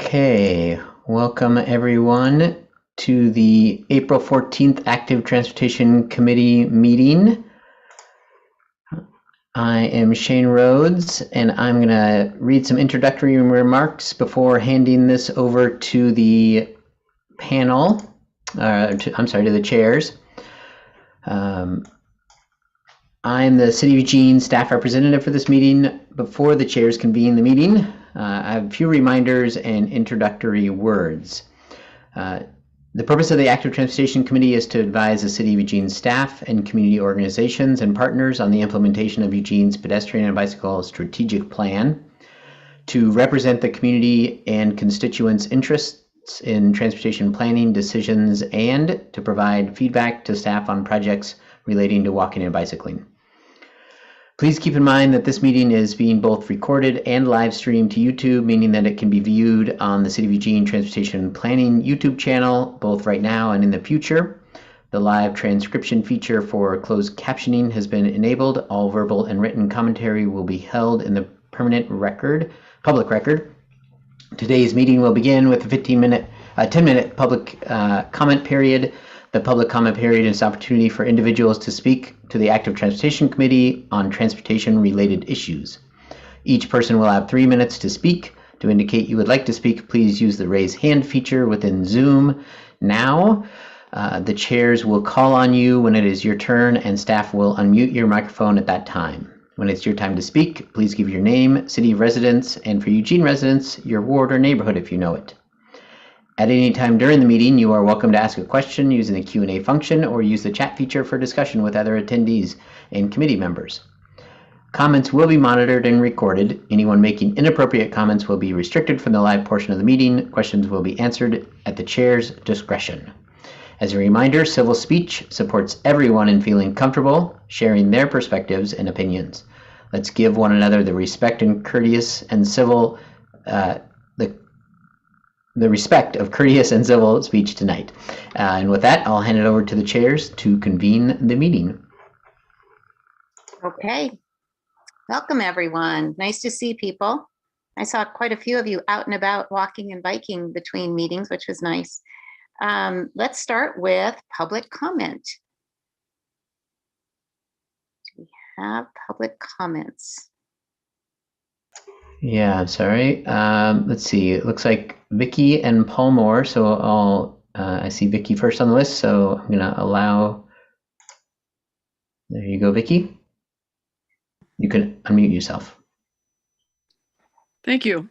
Okay, welcome everyone to the April 14th Active Transportation Committee meeting. I am Shane Rhodes, and I'm going to read some introductory remarks before handing this over to the panel, to the chairs. I'm the City of Eugene staff representative for this meeting. Before the chairs convene the meeting, I have a few reminders and introductory words. The purpose of the Active Transportation Committee is to advise the City of Eugene staff and community organizations and partners on the implementation of Eugene's pedestrian and bicycle strategic plan, to represent the community and constituents' interests in transportation planning decisions, and to provide feedback to staff on projects relating to walking and bicycling. Please keep in mind that this meeting is being both recorded and live streamed to YouTube, meaning that it can be viewed on the City of Eugene Transportation Planning YouTube channel, both right now and in the future. The live transcription feature for closed captioning has been enabled. All verbal and written commentary will be held in the permanent public record. Today's meeting will begin with a 10-minute public comment period. The public comment period is an opportunity for individuals to speak to the Active Transportation Committee on transportation-related issues. Each person will have 3 minutes to speak. To indicate you would like to speak, please use the raise hand feature within Zoom. Now, the chairs will call on you when it is your turn, and staff will unmute your microphone at that time. When it's your time to speak, please give your name, city of residence, and for Eugene residents, your ward or neighborhood if you know it. At any time during the meeting, you are welcome to ask a question using the Q&A function or use the chat feature for discussion with other attendees and committee members. Comments will be monitored and recorded. Anyone making inappropriate comments will be restricted from the live portion of the meeting. Questions will be answered at the chair's discretion. As a reminder, civil speech supports everyone in feeling comfortable sharing their perspectives and opinions. Let's give one another the respect and courteous and civil the respect of courteous and civil speech tonight. And with that, I'll hand it over to the chairs to convene the meeting. Okay, welcome everyone. Nice to see people. I saw quite a few of you out and about walking and biking between meetings, which was nice. Let's start with public comment. Do we have public comments? Yeah, sorry. Let's see. It looks like Vicky and Paul Moore. So I see Vicky first on the list. So I'm gonna allow. There you go, Vicky. You can unmute yourself. Thank you.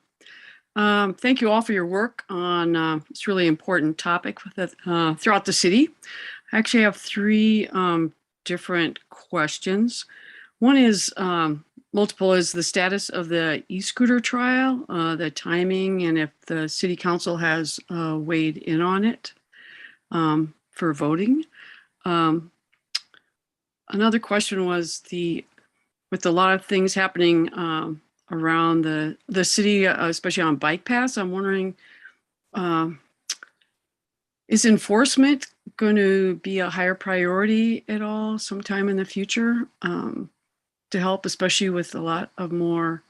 Thank you all for your work on this really important topic throughout the city. I actually have three different questions. One is multiple is the status of the e-scooter trial, the timing, and if the city council has weighed in on it for voting. Another question was with a lot of things happening around the city, especially on bike paths, I'm wondering, is enforcement going to be a higher priority at all sometime in the future? To help, especially with a lot of more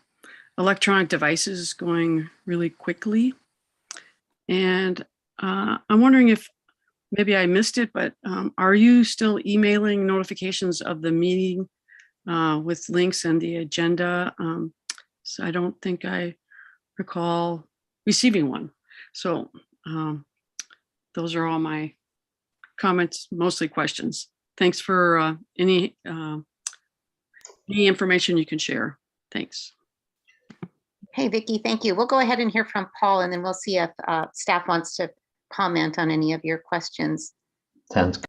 electronic devices going really quickly. And I'm wondering if maybe I missed it, but are you still emailing notifications of the meeting with links and the agenda? So I don't think I recall receiving one. So those are all my comments, mostly questions. Thanks for any information you can share. Thanks. Hey, Vicky, thank you. We'll go ahead and hear from Paul, and then we'll see if staff wants to comment on any of your questions. Sounds good.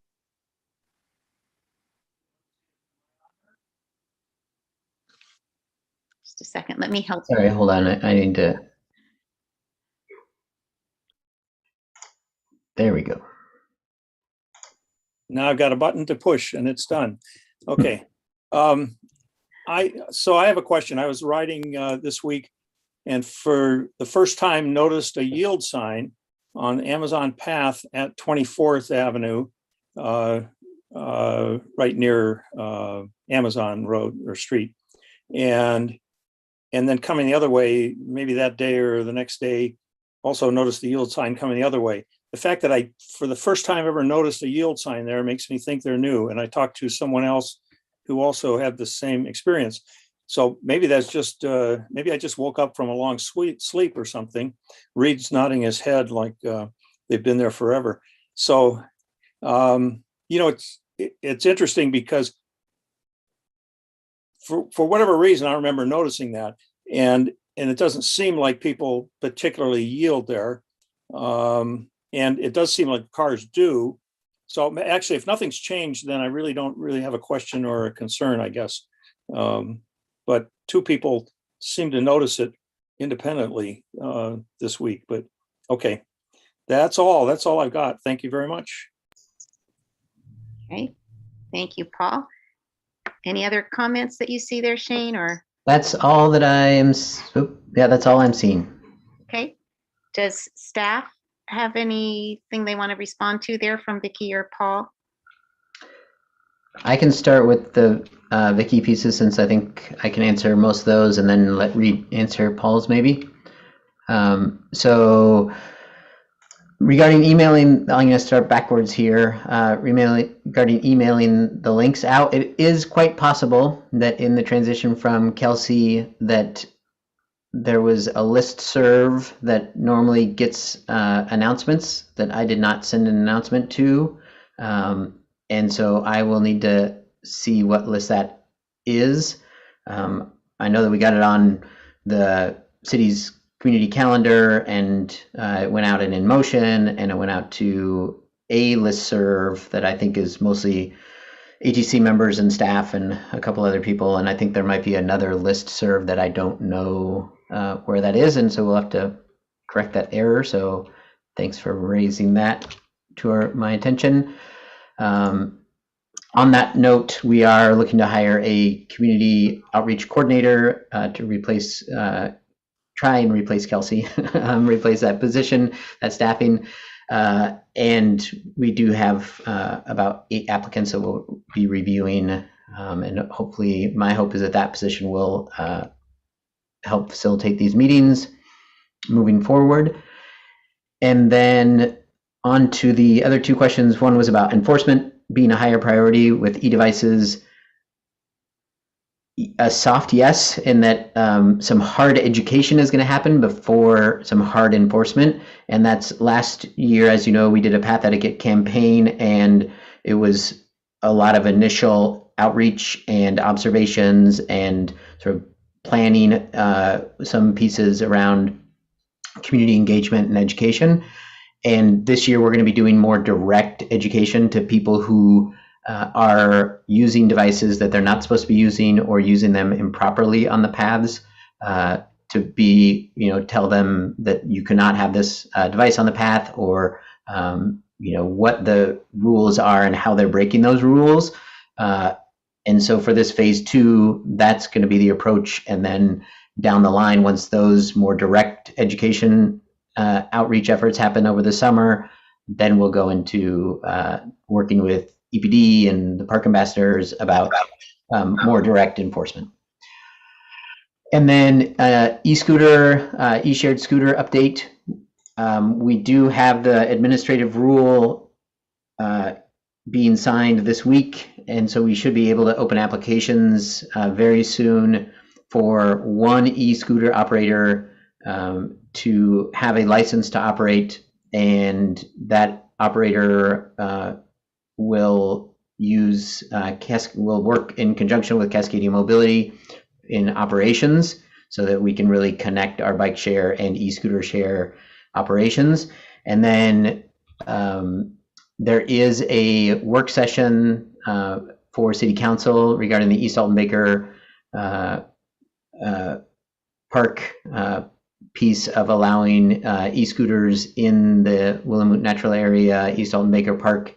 Just a second, let me help. Sorry, hold on. I need to. There we go. Now I've got a button to push and it's done. Okay. So I have a question. I was riding this week and for the first time noticed a yield sign on Amazon Path at 24th Avenue, right near Amazon Road or Street. And then coming the other way, maybe that day or the next day, also noticed the yield sign coming the other way. The fact that I, for the first time ever noticed a yield sign there makes me think they're new. And I talked to someone else who also had the same experience. So maybe that's just, maybe I just woke up from a long sleep or something. Reed's nodding his head like they've been there forever. So, you know, it's interesting because for whatever reason, I remember noticing that. And it doesn't seem like people particularly yield there. And it does seem like cars do. So actually, if nothing's changed, then I really don't really have a question or a concern, I guess. But two people seem to notice it independently this week. But okay, that's all. That's all I've got. Thank you very much. Okay, thank you, Paul. Any other comments that you see there, Shane, or? That's all that I am. Yeah, that's all I'm seeing. Okay. Does staff have anything they want to respond to there from Vicki or Paul? I can start with the Vicki pieces since I think I can answer most of those, and then let Reed answer Paul's maybe. So regarding emailing, I'm going to start backwards here. Regarding emailing the links out, it is quite possible that in the transition from Kelsey that there was a listserv that normally gets announcements that I did not send an announcement to. And so I will need to see what list that is. I know that we got it on the city's community calendar, and it went out in InMotion, and it went out to a listserv that I think is mostly ATC members and staff and a couple other people. And I think there might be another listserv that I don't know where that is. And so we'll have to correct that error. So thanks for raising that to my attention. On that note, we are looking to hire a community outreach coordinator to replace, try and replace Kelsey, replace that position, that staffing. And we do have about 8 applicants that we'll be reviewing. And hopefully, my hope is that that position will help facilitate these meetings moving forward. And then on to the other 2 questions. One was about enforcement being a higher priority with e-devices. A soft yes, in that some hard education is going to happen before some hard enforcement. And that's last year, as you know, we did a path etiquette campaign, and it was a lot of initial outreach and observations and sort of planning some pieces around community engagement and education. And this year we're going to be doing more direct education to people who are using devices that they're not supposed to be using or using them improperly on the paths, to be, tell them that you cannot have this device on the path, or, what the rules are and how they're breaking those rules. And so for this phase 2, that's going to be the approach. And then down the line, once those more direct education outreach efforts happen over the summer, then we'll go into working with EPD and the park ambassadors about more direct enforcement. And then e-scooter, e-shared scooter update. We do have the administrative rule being signed this week, and so we should be able to open applications very soon for one e-scooter operator to have a license to operate, and that operator will use will work in conjunction with Cascadia Mobility in operations, so that we can really connect our bike share and e-scooter share operations. And then there is a work session for City Council regarding the East Alton Baker Park piece of allowing e-scooters in the Willamette Natural Area, East Alton Baker Park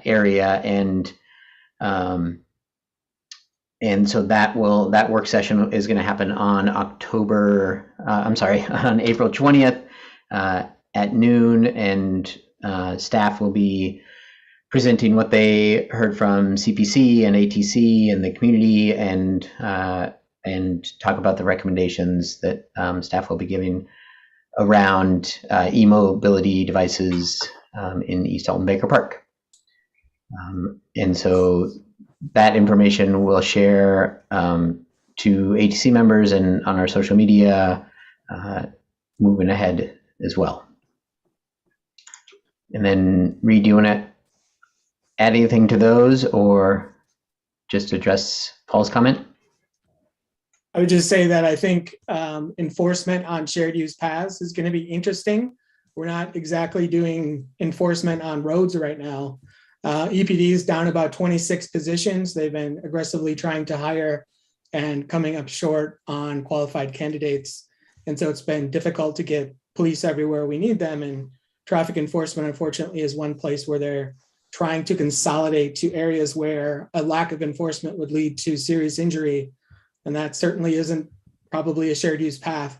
area, and so that work session is going to happen on on April 20th at noon, and staff will be presenting what they heard from CPC and ATC and the community, and talk about the recommendations that staff will be giving around e-mobility devices in East Alton Baker Park. And so that information we'll share to ATC members and on our social media moving ahead as well. And then Reed, do you want to add anything to those or just address Paul's comment? I would just say that I think enforcement on shared use paths is going to be interesting. We're not exactly doing enforcement on roads right now. EPD is down about 26 positions. They've been aggressively trying to hire and coming up short on qualified candidates. And so it's been difficult to get police everywhere we need them. And traffic enforcement, unfortunately, is one place where they're trying to consolidate to areas where a lack of enforcement would lead to serious injury. And that certainly isn't probably a shared use path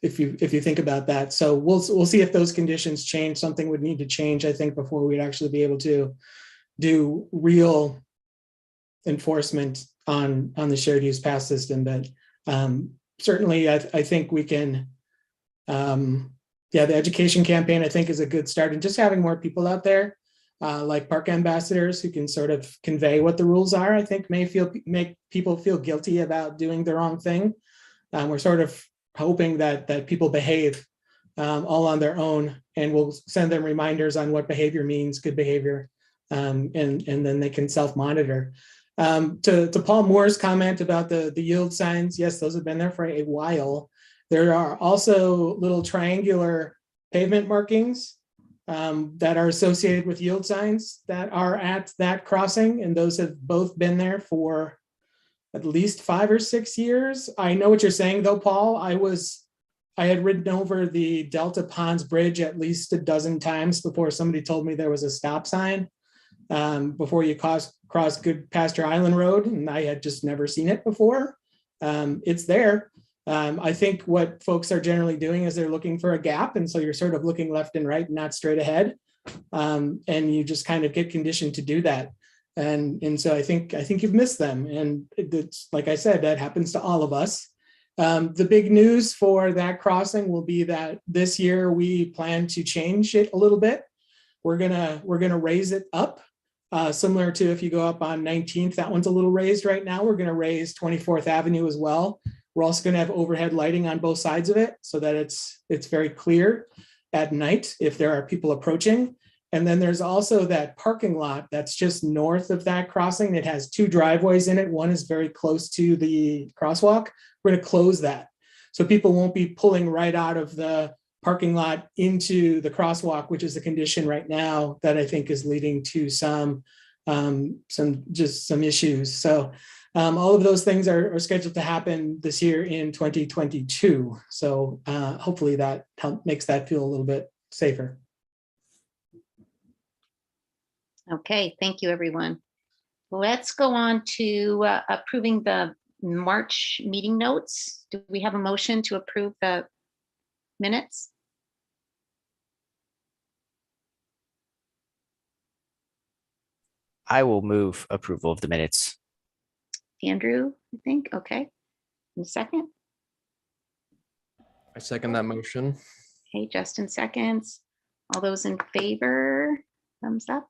if you think about that. So we'll see if those conditions change. Something would need to change, I think, before we'd actually be able to do real enforcement on the shared use path system. But certainly I think we can, the education campaign I think is a good start, and just having more people out there like park ambassadors who can sort of convey what the rules are, I think make people feel guilty about doing the wrong thing. We're sort of hoping that people behave all on their own, and we'll send them reminders on what behavior means, good behavior, and then they can self-monitor. To Paul Moore's comment about the yield signs, yes, those have been there for a while. There are also little triangular pavement markings that are associated with yield signs that are at that crossing, and those have both been there for at least 5 or 6 years. I know what you're saying though, Paul. I had ridden over the Delta Ponds Bridge at least a dozen times before somebody told me there was a stop sign before you cross Good Pasture Island Road, and I had just never seen it before. It's there. I think what folks are generally doing is they're looking for a gap, and so you're sort of looking left and right, not straight ahead, and you just kind of get conditioned to do that. And so I think you've missed them, and it's like I said, that happens to all of us. The big news for that crossing will be that this year we plan to change it a little bit. We're gonna raise it up, similar to if you go up on 19th, that one's a little raised right now. We're gonna raise 24th Avenue as well. We're also going to have overhead lighting on both sides of it so that it's very clear at night if there are people approaching. And then there's also that parking lot that's just north of that crossing. It has 2 driveways in it. One is very close to the crosswalk. We're going to close that, so people won't be pulling right out of the parking lot into the crosswalk, which is the condition right now that I think is leading to some issues. So all of those things are scheduled to happen this year in 2022. So hopefully that makes that feel a little bit safer. Okay, thank you, everyone. Let's go on to approving the March meeting notes. Do we have a motion to approve the minutes? I will move approval of the minutes. Andrew, I think. Okay. And second? I second that motion. Okay, Justin seconds. All those in favor, thumbs up.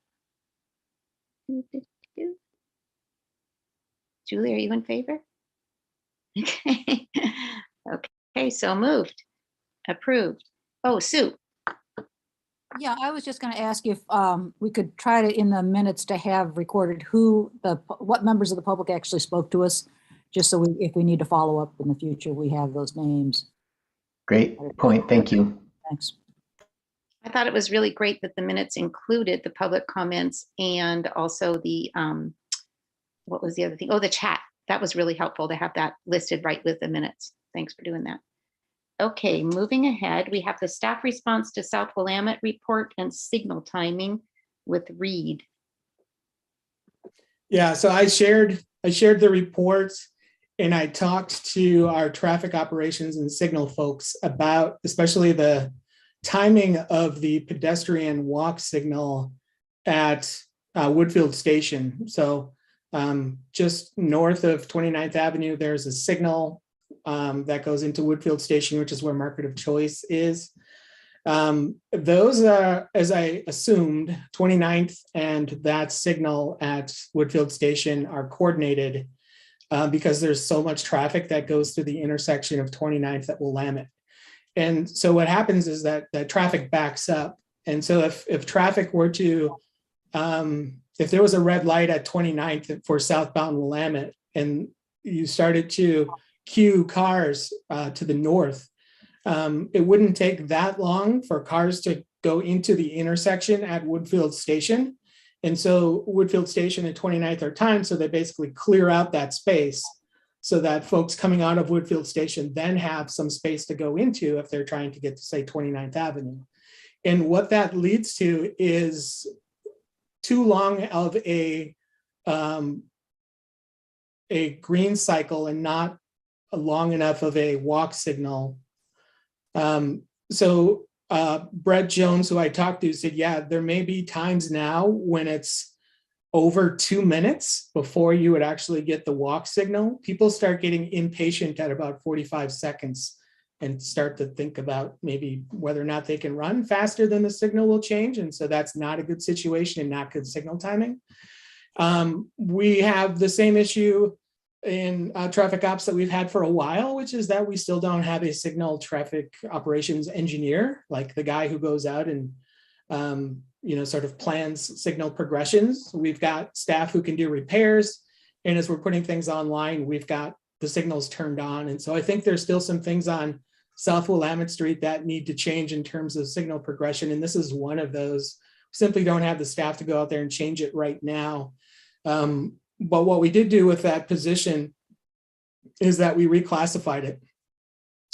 Julie, are you in favor? Okay. Okay, so moved. Approved. Oh, Sue. Yeah, I was just going to ask you if we could try to, in the minutes, to have recorded what members of the public actually spoke to us, just so if we need to follow up in the future, we have those names. Great point. Thank you. Thanks. I thought it was really great that the minutes included the public comments and also the, what was the other thing? Oh, the chat. That was really helpful to have that listed right with the minutes. Thanks for doing that. Okay, moving ahead, we have the staff response to South Willamette report and signal timing with Reed. Yeah, so I shared the report, and I talked to our traffic operations and signal folks about especially the timing of the pedestrian walk signal at Woodfield Station. So just north of 29th Avenue, there's a signal that goes into Woodfield Station, which is where Market of Choice is. Those are, as I assumed, 29th and that signal at Woodfield Station are coordinated because there's so much traffic that goes through the intersection of 29th at Willamette. And so what happens is that traffic backs up. And so if traffic were to, if there was a red light at 29th for southbound Willamette and you started to queue cars to the north, it wouldn't take that long for cars to go into the intersection at Woodfield Station. And so Woodfield Station and 29th are timed, so they basically clear out that space so that folks coming out of Woodfield Station then have some space to go into if they're trying to get to, say, 29th Avenue. And what that leads to is too long of a green cycle and not a long enough of a walk signal. So Brett Jones, who I talked to, said, yeah, there may be times now when it's over 2 minutes before you would actually get the walk signal. People start getting impatient at about 45 seconds and start to think about maybe whether or not they can run faster than the signal will change. And so that's not a good situation and not good signal timing. We have the same issue in traffic ops that we've had for a while, which is that we still don't have a signal traffic operations engineer, like the guy who goes out and sort of plans signal progressions. We've got staff who can do repairs, and as we're putting things online, we've got the signals turned on. And so I think there's still some things on South Willamette Street that need to change in terms of signal progression, and this is one of those. We simply don't have the staff to go out there and change it right now. But what we did do with that position is that we reclassified it.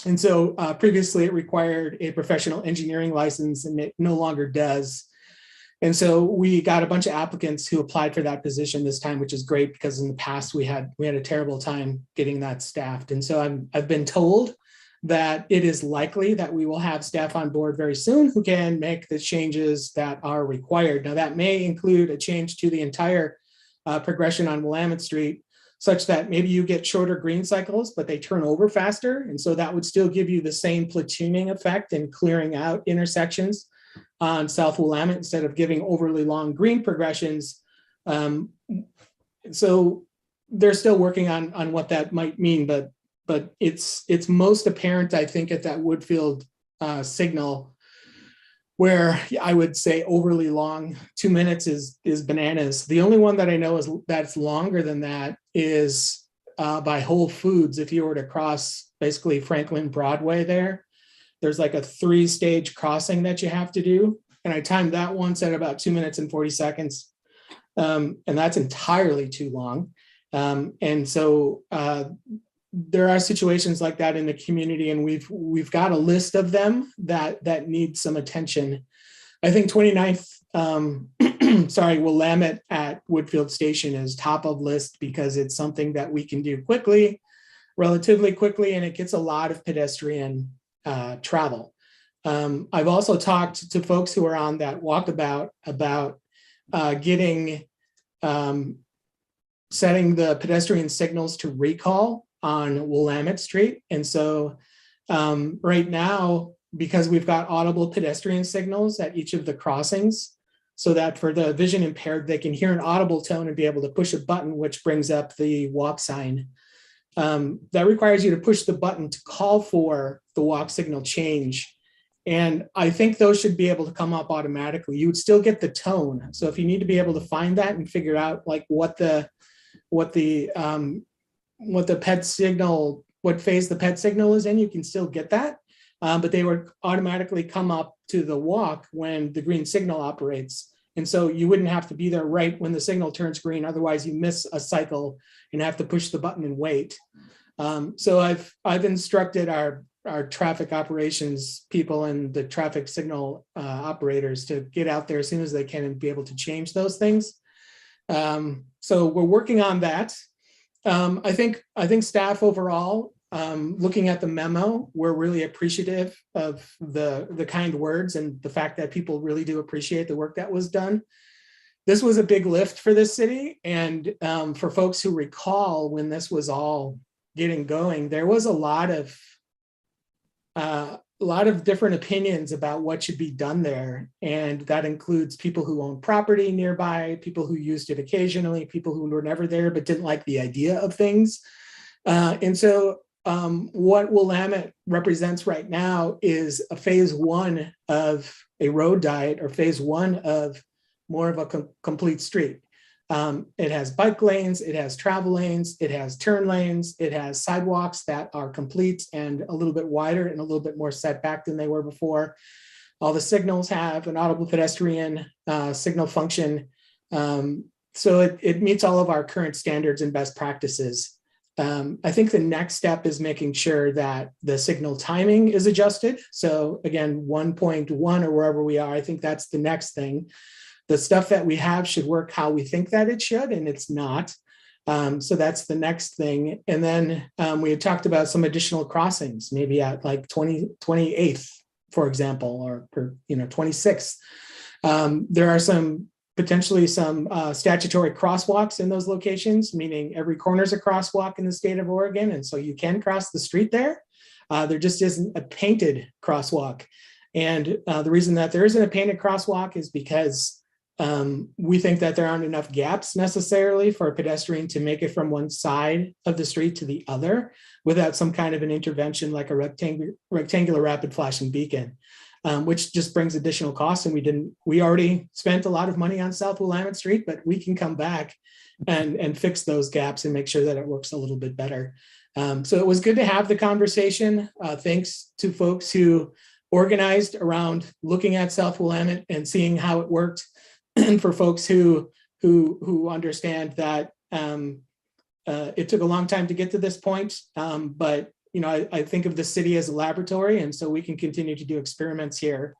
And so previously it required a professional engineering license, and it no longer does. And so we got a bunch of applicants who applied for that position this time, which is great because in the past we had a terrible time getting that staffed. And so I've been told that it is likely that we will have staff on board very soon who can make the changes that are required. Now that may include a change to the entire progression on Willamette Street, such that maybe you get shorter green cycles, but they turn over faster. And so that would still give you the same platooning effect and clearing out intersections on South Willamette instead of giving overly long green progressions. So they're still working on what that might mean, but it's most apparent, I think, at that Woodfield signal, where I would say overly long. 2 minutes is bananas. The only one that I know is that's longer than that is by Whole Foods. If you were to cross basically Franklin Broadway there's like a 3-stage crossing that you have to do. And I timed that once at about 2 minutes and 40 seconds. And that's entirely too long. And so there are situations like that in the community, and we've got a list of them that need some attention. I think 29th, Willamette at Woodfield Station is top of list because it's something that we can do quickly, relatively quickly, and it gets a lot of pedestrian travel. I've also talked to folks who are on that walkabout about setting the pedestrian signals to recall on Willamette Street. And so right now, because we've got audible pedestrian signals at each of the crossings, so that for the vision impaired, they can hear an audible tone and be able to push a button, which brings up the walk sign. That requires you to push the button to call for the walk signal change. And I think those should be able to come up automatically. You would still get the tone. So if you need to be able to find that and figure out like what the PET signal, what phase the PET signal is in, you can still get that. But they would automatically come up to the walk when the green signal operates. And so you wouldn't have to be there right when the signal turns green. Otherwise you miss a cycle and have to push the button and wait. So I've instructed our traffic operations people and the traffic signal operators to get out there as soon as they can and be able to change those things. So we're working on that. I think staff overall, looking at the memo, we're really appreciative of the kind words and the fact that people really do appreciate the work that was done. This was a big lift for this city, and for folks who recall when this was all getting going, there was a lot of different opinions about what should be done there. And that includes people who own property nearby, people who used it occasionally, people who were never there but didn't like the idea of things. And so what Willamette represents right now is a phase one of a road diet, or phase one of more of a complete street. It has bike lanes, it has travel lanes, it has turn lanes, it has sidewalks that are complete and a little bit wider and a little bit more setback than they were before. All the signals have an audible pedestrian signal function. So it meets all of our current standards and best practices. I think the next step is making sure that the signal timing is adjusted. So again, 1.1 or wherever we are, I think that's the next thing. The stuff that we have should work how we think that it should, and it's not. So that's the next thing. And then we had talked about some additional crossings, maybe at like 28th, for example, or 26th. There are potentially some statutory crosswalks in those locations, meaning every corner is a crosswalk in the state of Oregon. And so you can cross the street there. There just isn't a painted crosswalk. And the reason that there isn't a painted crosswalk is because we think that there aren't enough gaps necessarily for a pedestrian to make it from one side of the street to the other without some kind of an intervention like a rectangular rapid flashing beacon, which just brings additional costs. And we already spent a lot of money on South Willamette Street, but we can come back and fix those gaps and make sure that it works a little bit better. So it was good to have the conversation. Thanks to folks who organized around looking at South Willamette and seeing how it worked. And for folks who understand that it took a long time to get to this point, but I think of the city as a laboratory, and so we can continue to do experiments here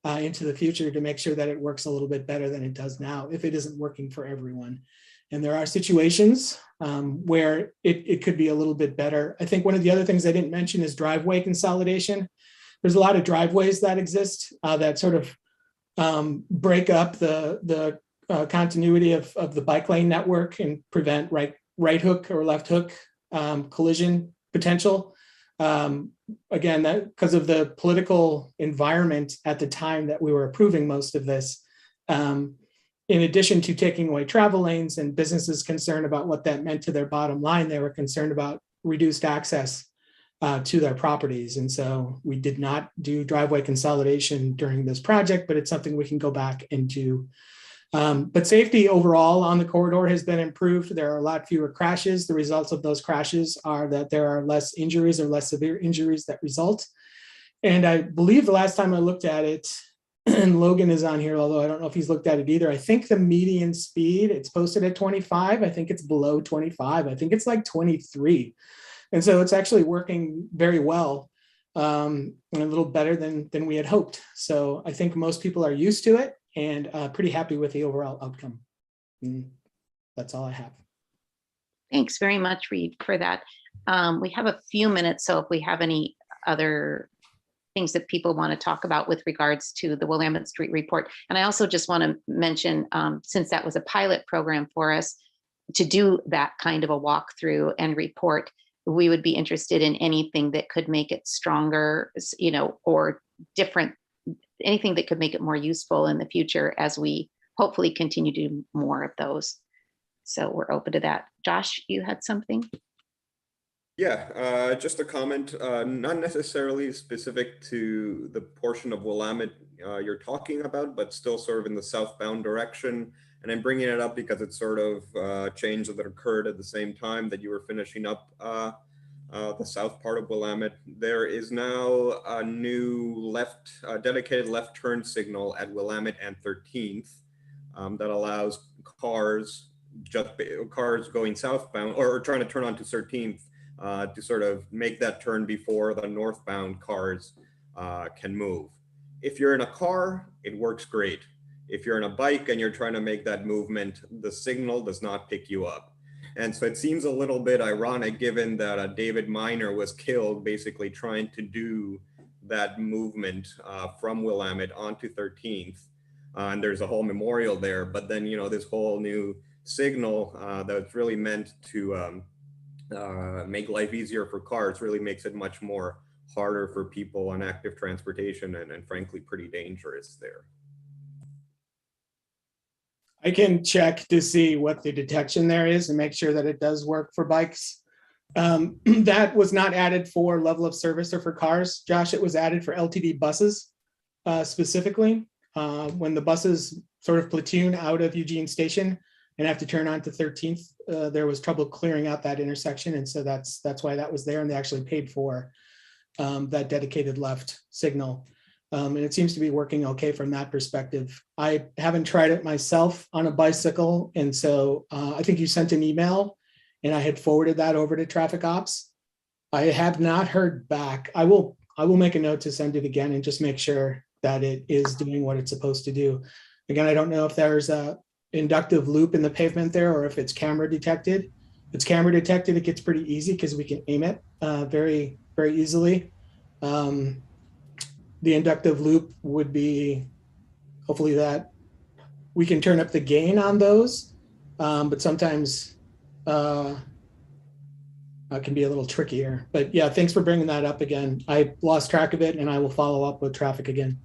into the future to make sure that it works a little bit better than it does now, if it isn't working for everyone. And there are situations where it could be a little bit better. I think one of the other things I didn't mention is driveway consolidation. There's a lot of driveways that exist that sort of break up the continuity of the bike lane network and prevent right hook or left hook collision potential. Again, that because of the political environment at the time that we were approving most of this, in addition to taking away travel lanes and businesses concerned about what that meant to their bottom line, they were concerned about reduced access to their properties. And so we did not do driveway consolidation during this project, but it's something we can go back and do. But safety overall on the corridor has been improved. There are a lot fewer crashes. The results of those crashes are that there are less injuries or less severe injuries that result. And I believe the last time I looked at it, and Logan is on here, although I don't know if he's looked at it either. I think the median speed, it's posted at 25. I think it's below 25. I think it's like 23. And so it's actually working very well, and a little better than we had hoped. So I think most people are used to it and pretty happy with the overall outcome. And that's all I have. Thanks very much, Reed, for that. We have a few minutes, so if we have any other things that people want to talk about with regards to the Willamette Street report. And I also just want to mention, since that was a pilot program for us to do that kind of a walkthrough and report, we would be interested in anything that could make it stronger, or different, anything that could make it more useful in the future as we hopefully continue to do more of those. So we're open to that. Josh, you had something? Yeah, just a comment, not necessarily specific to the portion of Willamette you're talking about, but still sort of in the southbound direction. And I'm bringing it up because it's sort of change that occurred at the same time that you were finishing up the south part of Willamette. There is now a new dedicated left turn signal at Willamette and 13th that allows cars going southbound or trying to turn onto 13th to sort of make that turn before the northbound cars can move. If you're in a car, it works great. If you're on a bike and you're trying to make that movement, the signal does not pick you up. And so it seems a little bit ironic given that David Miner was killed basically trying to do that movement from Willamette onto 13th. And there's a whole memorial there, but then, this whole new signal that's really meant to make life easier for cars really makes it much more harder for people on active transportation and frankly pretty dangerous there. I can check to see what the detection there is and make sure that it does work for bikes. That was not added for level of service or for cars, Josh. It was added for LTD buses specifically. When the buses sort of platoon out of Eugene Station and have to turn on to 13th, there was trouble clearing out that intersection. And so that's why that was there. And they actually paid for that dedicated left signal. And it seems to be working okay from that perspective. I haven't tried it myself on a bicycle. And so I think you sent an email and I had forwarded that over to traffic ops. I have not heard back. I will make a note to send it again and just make sure that it is doing what it's supposed to do. Again, I don't know if there's a inductive loop in the pavement there or if it's camera detected. If it's camera detected, it gets pretty easy because we can aim it very, very easily. The inductive loop would be hopefully that we can turn up the gain on those, but sometimes it can be a little trickier. But yeah, thanks for bringing that up again. I lost track of it and I will follow up with traffic again.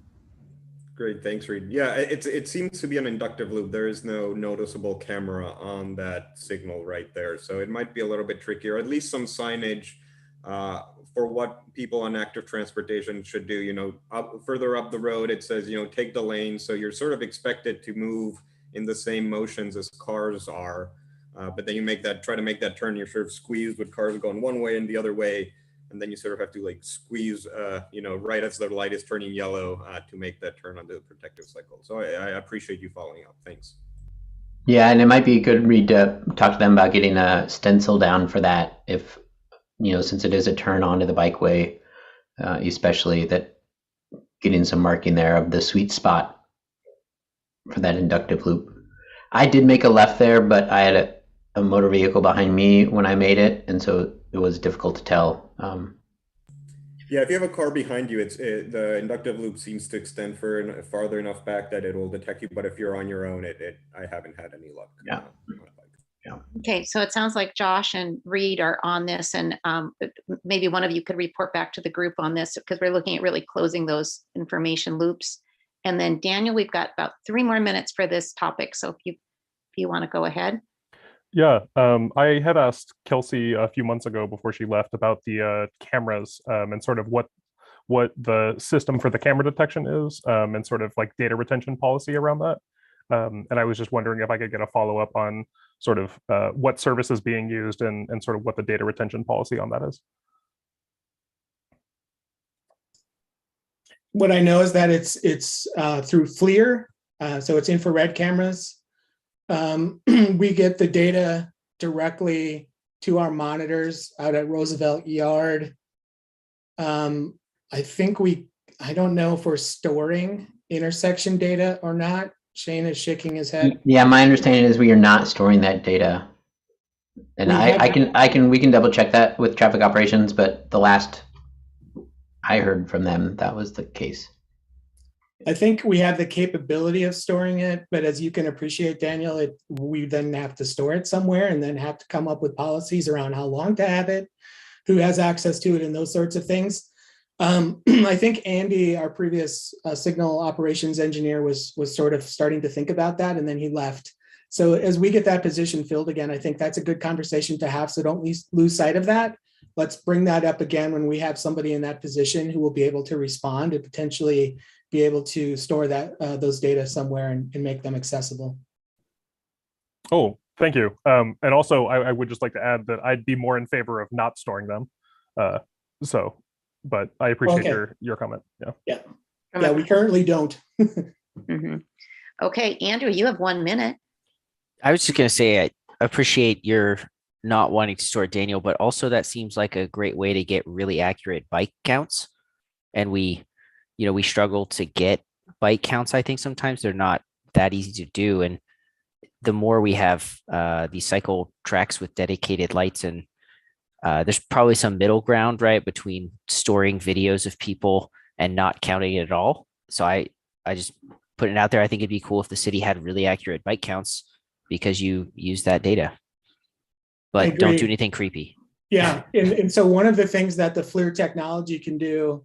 Great, thanks, Reed. Yeah, it seems to be an inductive loop. There is no noticeable camera on that signal right there. So it might be a little bit trickier, at least some signage for what people on active transportation should do. You know, further up the road, it says, you know, take the lane. So you're sort of expected to move in the same motions as cars are. But then you try to make that turn, you're sort of squeezed with cars going one way and the other way. And then you sort of have to like squeeze, you know, right as the light is turning yellow to make that turn onto the protective cycle. So I appreciate you following up. Thanks. Yeah, and it might be good, Reed, to talk to them about getting a stencil down for that if, you know, since it is a turn onto the bikeway, especially that getting some marking there of the sweet spot for that inductive loop. I did make a left there, but I had a motor vehicle behind me when I made it, and so it was difficult to tell. Yeah, if you have a car behind you, the inductive loop seems to extend farther enough back that it will detect you. But if you're on your own, I haven't had any luck. Yeah. Yeah. Okay, so it sounds like Josh and Reed are on this, and maybe one of you could report back to the group on this because we're looking at really closing those information loops. And then Daniel, we've got about 3 more minutes for this topic. So if you want to go ahead. Yeah, I had asked Kelsey a few months ago before she left about the cameras and sort of what the system for the camera detection is and sort of like data retention policy around that. And I was just wondering if I could get a follow-up on sort of what service is being used and sort of what the data retention policy on that is. What I know is that it's through FLIR, so it's infrared cameras. We get the data directly to our monitors out at Roosevelt Yard. I don't know if we're storing intersection data or not. Shane is shaking his head. Yeah, my understanding is we are not storing that data. And we can double check that with traffic operations, but the last I heard from them, that was the case. I think we have the capability of storing it, but as you can appreciate, Daniel, we then have to store it somewhere and then have to come up with policies around how long to have it, who has access to it, and those sorts of things. I think Andy, our previous signal operations engineer, was sort of starting to think about that, and then he left. So as we get that position filled again, I think that's a good conversation to have. So don't lose sight of that. Let's bring that up again when we have somebody in that position who will be able to respond and potentially be able to store those data somewhere and make them accessible. Oh, thank you. And also, I would just like to add that I'd be more in favor of not storing them. But I appreciate your comment. Yeah, we currently don't. Mm-hmm. Okay, Andrew, you have 1 minute. I was just going to say, I appreciate your not wanting to store Daniel, but also that seems like a great way to get really accurate bike counts. And we struggle to get bike counts. I think sometimes they're not that easy to do. And the more we have these cycle tracks with dedicated lights, and there's probably some middle ground, right, between storing videos of people and not counting it at all. So I just put it out there. I think it'd be cool if the city had really accurate bike counts because you use that data, but don't do anything creepy. Yeah, and so one of the things that the FLIR technology can do,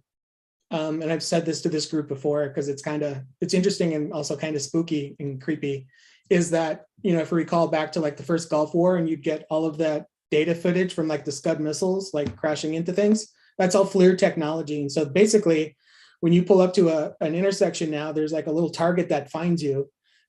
and I've said this to this group before because it's interesting and also kind of spooky and creepy, is that, if you recall back to like the first Gulf War and you'd get all of that data footage from like the Scud missiles like crashing into things, that's all FLIR technology. And so basically, when you pull up to an intersection now, there's like a little target that finds you.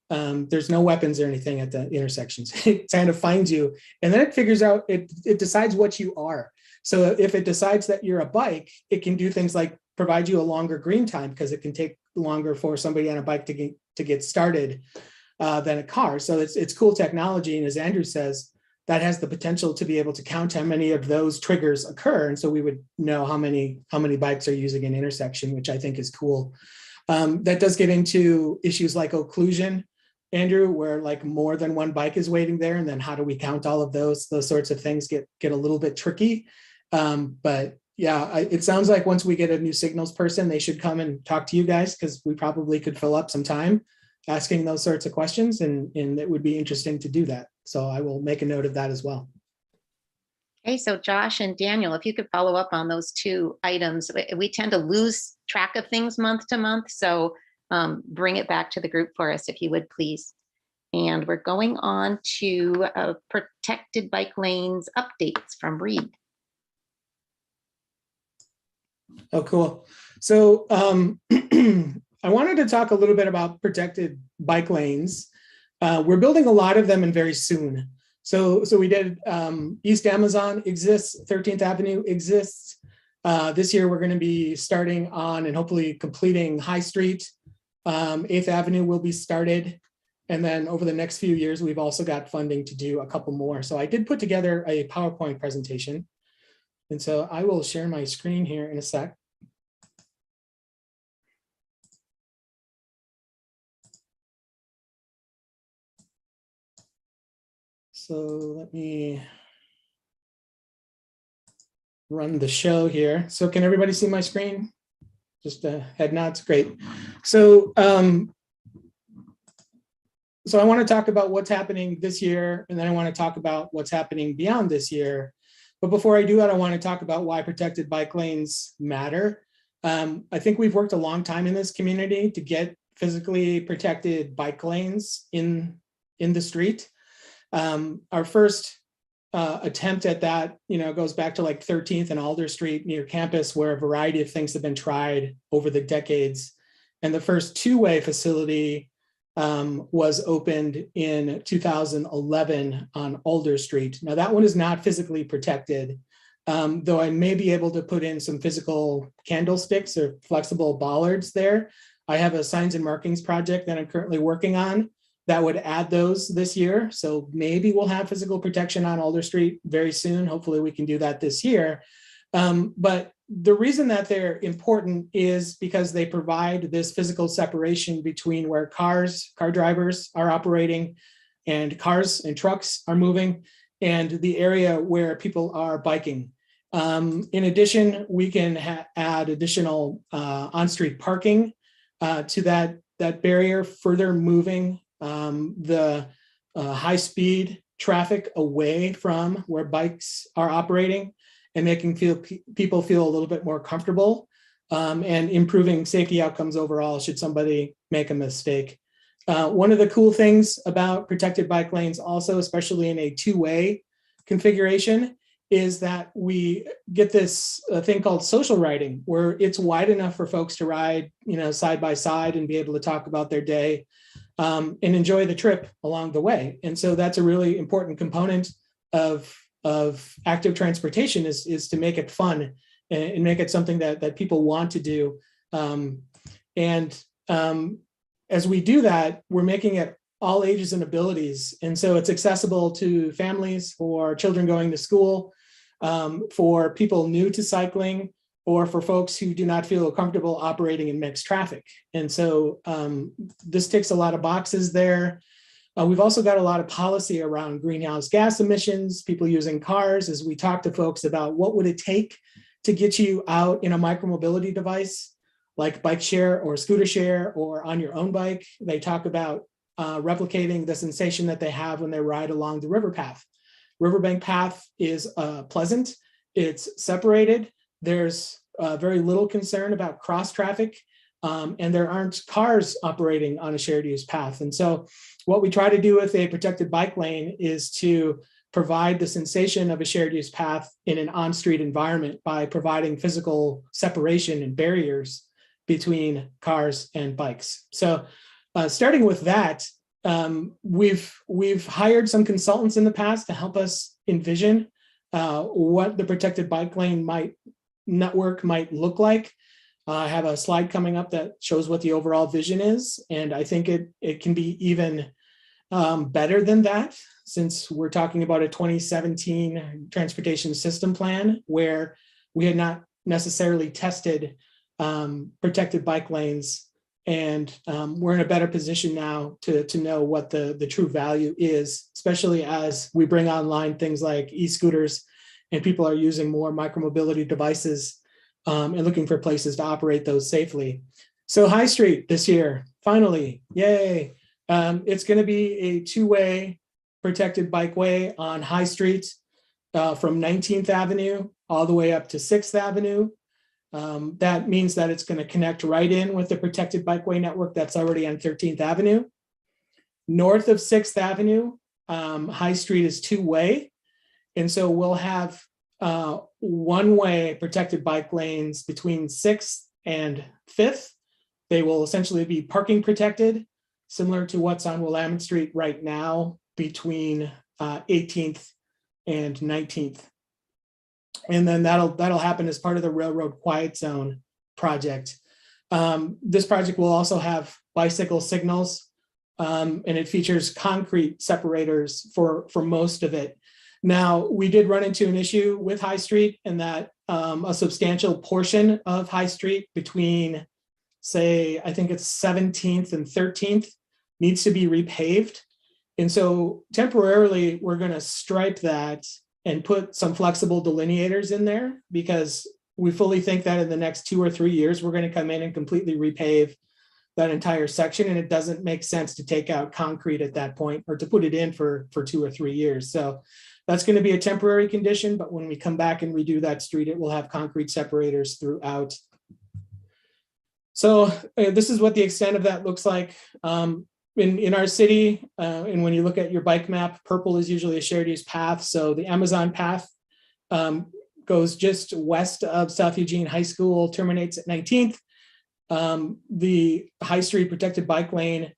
There's no weapons or anything at the intersections. It kind of finds you, and then it figures out, it decides what you are. So if it decides that you're a bike, it can do things like provide you a longer green time because it can take longer for somebody on a bike to get started than a car. So it's cool technology. And as Andrew says, that has the potential to be able to count how many of those triggers occur. And so we would know how many bikes are using an intersection, which I think is cool. That does get into issues like occlusion, Andrew, where like more than one bike is waiting there. And then how do we count all of those sorts of things get a little bit tricky. But yeah, it sounds like once we get a new signals person, they should come and talk to you guys, because we probably could fill up some time asking those sorts of questions, and it would be interesting to do that. So I will make a note of that as well. Okay, so Josh and Daniel, if you could follow up on those two items. We tend to lose track of things month to month, so bring it back to the group for us, if you would, please. And we're going on to protected bike lanes updates from Reed. Oh, cool. So I wanted to talk a little bit about protected bike lanes. We're building a lot of them and very soon. So we did East Amazon exists, 13th Avenue exists. This year we're going to be starting on and hopefully completing High Street. 8th Avenue will be started. And then over the next few years, we've also got funding to do a couple more. So I did put together a PowerPoint presentation. And so I will share my screen here in a sec. So let me run the show here. So can everybody see my screen? Just a head nods, great. So, so I want to talk about what's happening this year, and then I want to talk about what's happening beyond this year. But before I do that, I want to talk about why protected bike lanes matter. I think we've worked a long time in this community to get physically protected bike lanes in the street. Our first attempt at that, goes back to like 13th and Alder Street near campus, where a variety of things have been tried over the decades. And the first two-way facility was opened in 2011 on Alder Street. Now that one is not physically protected, though I may be able to put in some physical candlesticks or flexible bollards there. I have a signs and markings project that I'm currently working on that would add those this year. So maybe we'll have physical protection on Alder Street very soon. Hopefully we can do that this year. But the reason that they're important is because they provide this physical separation between where car drivers are operating and cars and trucks are moving, and the area where people are biking. In addition, we can add additional on-street parking to that barrier, further moving the high-speed traffic away from where bikes are operating, and making people feel a little bit more comfortable, and improving safety outcomes overall should somebody make a mistake. One of the cool things about protected bike lanes also, especially in a two-way configuration, is that we get this thing called social riding, where it's wide enough for folks to ride, side by side and be able to talk about their day and enjoy the trip along the way. And so that's a really important component of active transportation is to make it fun and make it something that people want to do. As we do that, we're making it all ages and abilities. And so it's accessible to families, for children going to school, for people new to cycling, or for folks who do not feel comfortable operating in mixed traffic. And so this ticks a lot of boxes there. We've also got a lot of policy around greenhouse gas emissions, people using cars. As we talk to folks about what would it take to get you out in a micromobility device like bike share or scooter share or on your own bike, they talk about replicating the sensation that they have when they ride along the river path. Riverbank path is pleasant. it's separated. There's very little concern about cross traffic, and there aren't cars operating on a shared use path. And so what we try to do with a protected bike lane is to provide the sensation of a shared use path in an on-street environment by providing physical separation and barriers between cars and bikes. So starting with that, we've hired some consultants in the past to help us envision what the protected bike lane network might look like. I have a slide coming up that shows what the overall vision is, and I think it can be even better than that, since we're talking about a 2017 transportation system plan where we had not necessarily tested protected bike lanes, and we're in a better position now to know what the true value is, especially as we bring online things like e-scooters and people are using more micromobility devices and looking for places to operate those safely. So High Street this year, finally, yay. It's going to be a two-way protected bikeway on High Street from 19th Avenue all the way up to 6th Avenue. That means that it's going to connect right in with the protected bikeway network that's already on 13th Avenue. North of 6th Avenue, High Street is two-way. And so we'll have one-way protected bike lanes between 6th and 5th. They will essentially be parking protected, similar to what's on Willamette Street right now between 18th and 19th. And then that'll happen as part of the Railroad Quiet Zone project. This project will also have bicycle signals, and it features concrete separators for most of it. Now, we did run into an issue with High Street in that a substantial portion of High Street between, say, I think it's 17th and 13th needs to be repaved. And so temporarily, we're going to stripe that and put some flexible delineators in there, because we fully think that in the next 2 or 3 years, we're going to come in and completely repave that entire section. And it doesn't make sense to take out concrete at that point or to put it in for 2 or 3 years. So that's going to be a temporary condition, but when we come back and redo that street, it will have concrete separators throughout. So this is what the extent of that looks like. In our city, and when you look at your bike map, purple is usually a shared use path. So the Amazon path goes just west of South Eugene High School, terminates at 19th. The High Street protected bike lane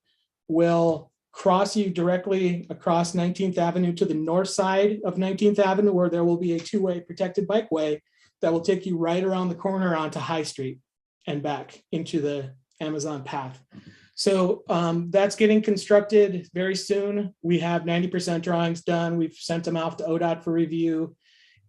will cross you directly across 19th Avenue to the north side of 19th Avenue, where there will be a two-way protected bikeway that will take you right around the corner onto High Street and back into the Amazon path. So that's getting constructed very soon. We have 90% drawings done. We've sent them off to ODOT for review,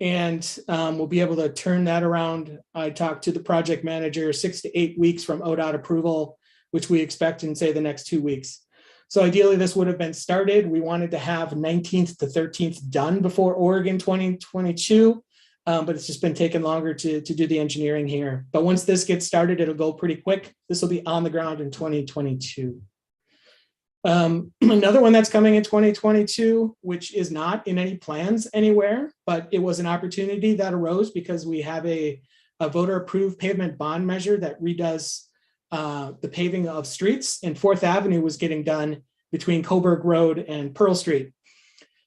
and we'll be able to turn that around. I talked to the project manager 6 to 8 weeks from ODOT approval, which we expect in, say, the next 2 weeks. So ideally, this would have been started. We wanted to have 19th to 13th done before Oregon 2022. But it's just been taking longer to do the engineering here. But once this gets started, it'll go pretty quick. This will be on the ground in 2022. Another one that's coming in 2022, which is not in any plans anywhere, but it was an opportunity that arose because we have a voter-approved pavement bond measure that redoes the paving of streets, and 4th Avenue was getting done between Coburg Road and Pearl Street.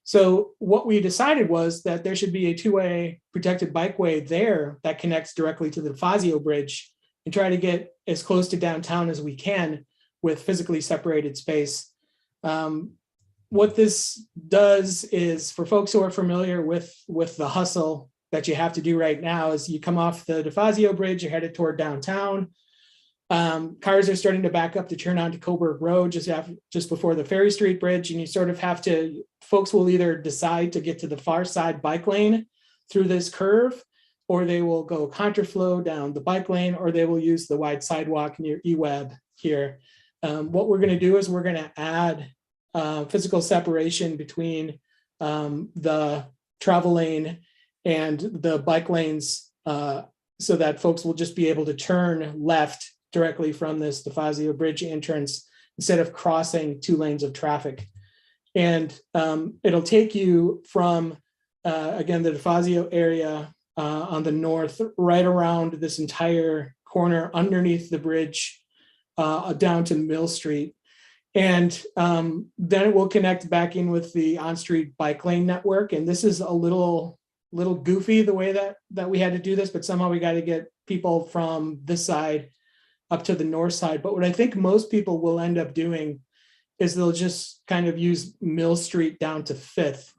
So what we decided was that there should be a two-way protected bikeway there that connects directly to the DeFazio Bridge and try to get as close to downtown as we can with physically separated space. What this does is, for folks who are familiar with the hustle that you have to do right now, is you come off the DeFazio Bridge, you're headed toward downtown. Cars are starting to back up to turn onto Coburg Road just before the Ferry Street Bridge, and you sort of have to, folks will either decide to get to the far side bike lane through this curve, or they will go contraflow down the bike lane, or they will use the wide sidewalk near eWeb here. What we're going to do is we're going to add physical separation between the travel lane and the bike lanes so that folks will just be able to turn left directly from this DeFazio Bridge entrance instead of crossing 2 lanes of traffic. And it'll take you from, again, the DeFazio area on the north, right around this entire corner underneath the bridge down to Mill Street. And then it will connect back in with the on-street bike lane network. And this is a little goofy the way that we had to do this, but somehow we got to get people from this side up to the north side. But what I think most people will end up doing is they'll just kind of use Mill Street down to 5th,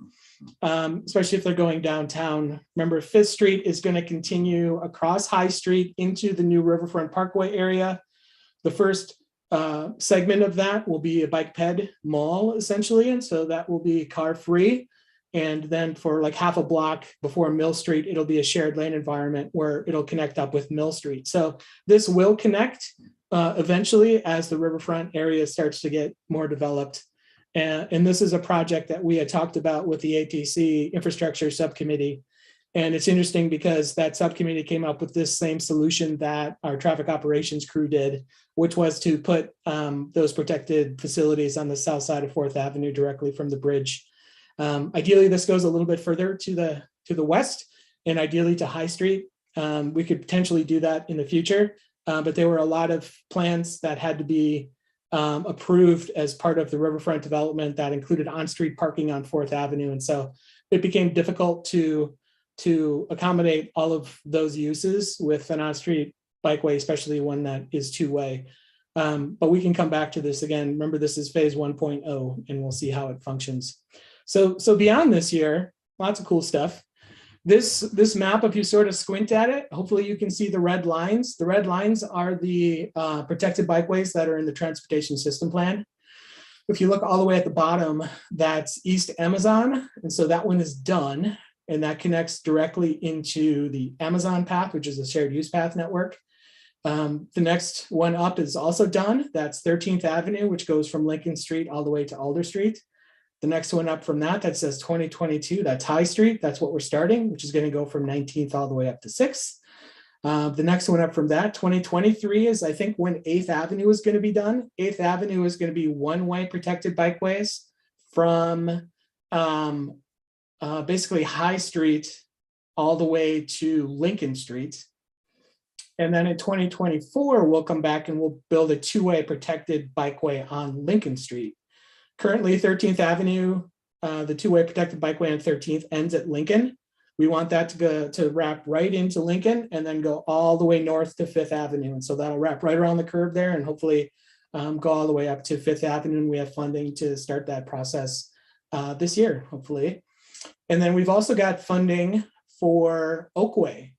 especially if they're going downtown. Remember, 5th Street is going to continue across High Street into the new Riverfront Parkway area. The first segment of that will be a bike ped mall, essentially, and so that will be car free. And then for like half a block before Mill Street, it'll be a shared lane environment where it'll connect up with Mill Street. So this will connect eventually as the riverfront area starts to get more developed. And this is a project that we had talked about with the ATC infrastructure subcommittee. And it's interesting because that subcommittee came up with this same solution that our traffic operations crew did, which was to put those protected facilities on the south side of 4th Avenue directly from the bridge. Ideally, this goes a little bit further to the west and ideally to High Street. We could potentially do that in the future, but there were a lot of plans that had to be approved as part of the riverfront development that included on-street parking on 4th Avenue. And so it became difficult to accommodate all of those uses with an on-street bikeway, especially one that is two-way. But we can come back to this again. Remember, this is phase 1.0, and we'll see how it functions. So beyond this year, lots of cool stuff. This map, if you sort of squint at it, hopefully you can see the red lines. The red lines are the protected bikeways that are in the transportation system plan. If you look all the way at the bottom, that's East Amazon. And so that one is done. And that connects directly into the Amazon path, which is a shared use path network. The next one up is also done. That's 13th Avenue, which goes from Lincoln Street all the way to Alder Street. The next one up from that says 2022, that's High Street. That's what we're starting, which is going to go from 19th all the way up to 6th. The next one up from that, 2023, is I think when 8th Avenue is going to be done. 8th Avenue is going to be one-way protected bikeways from basically High Street all the way to Lincoln Street. And then in 2024, we'll come back and we'll build a two-way protected bikeway on Lincoln Street. Currently, 13th Avenue, the two-way protected bikeway on 13th ends at Lincoln. We want that to wrap right into Lincoln and then go all the way north to 5th Avenue. And so that'll wrap right around the curve there and hopefully go all the way up to 5th Avenue. And we have funding to start that process this year, hopefully. And then we've also got funding for Oakway.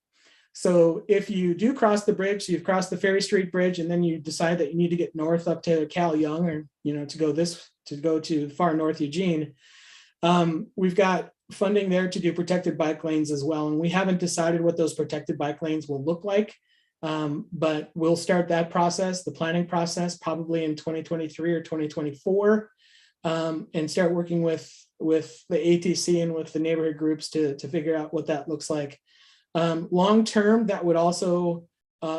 So if you do cross the bridge, you've crossed the Ferry Street Bridge, and then you decide that you need to get north up to Cal Young, or to go to far north Eugene, we've got funding there to do protected bike lanes as well. And we haven't decided what those protected bike lanes will look like, but we'll start that process, the planning process, probably in 2023 or 2024, and start working with the ATC and with the neighborhood groups to figure out what that looks like. Long term, that would also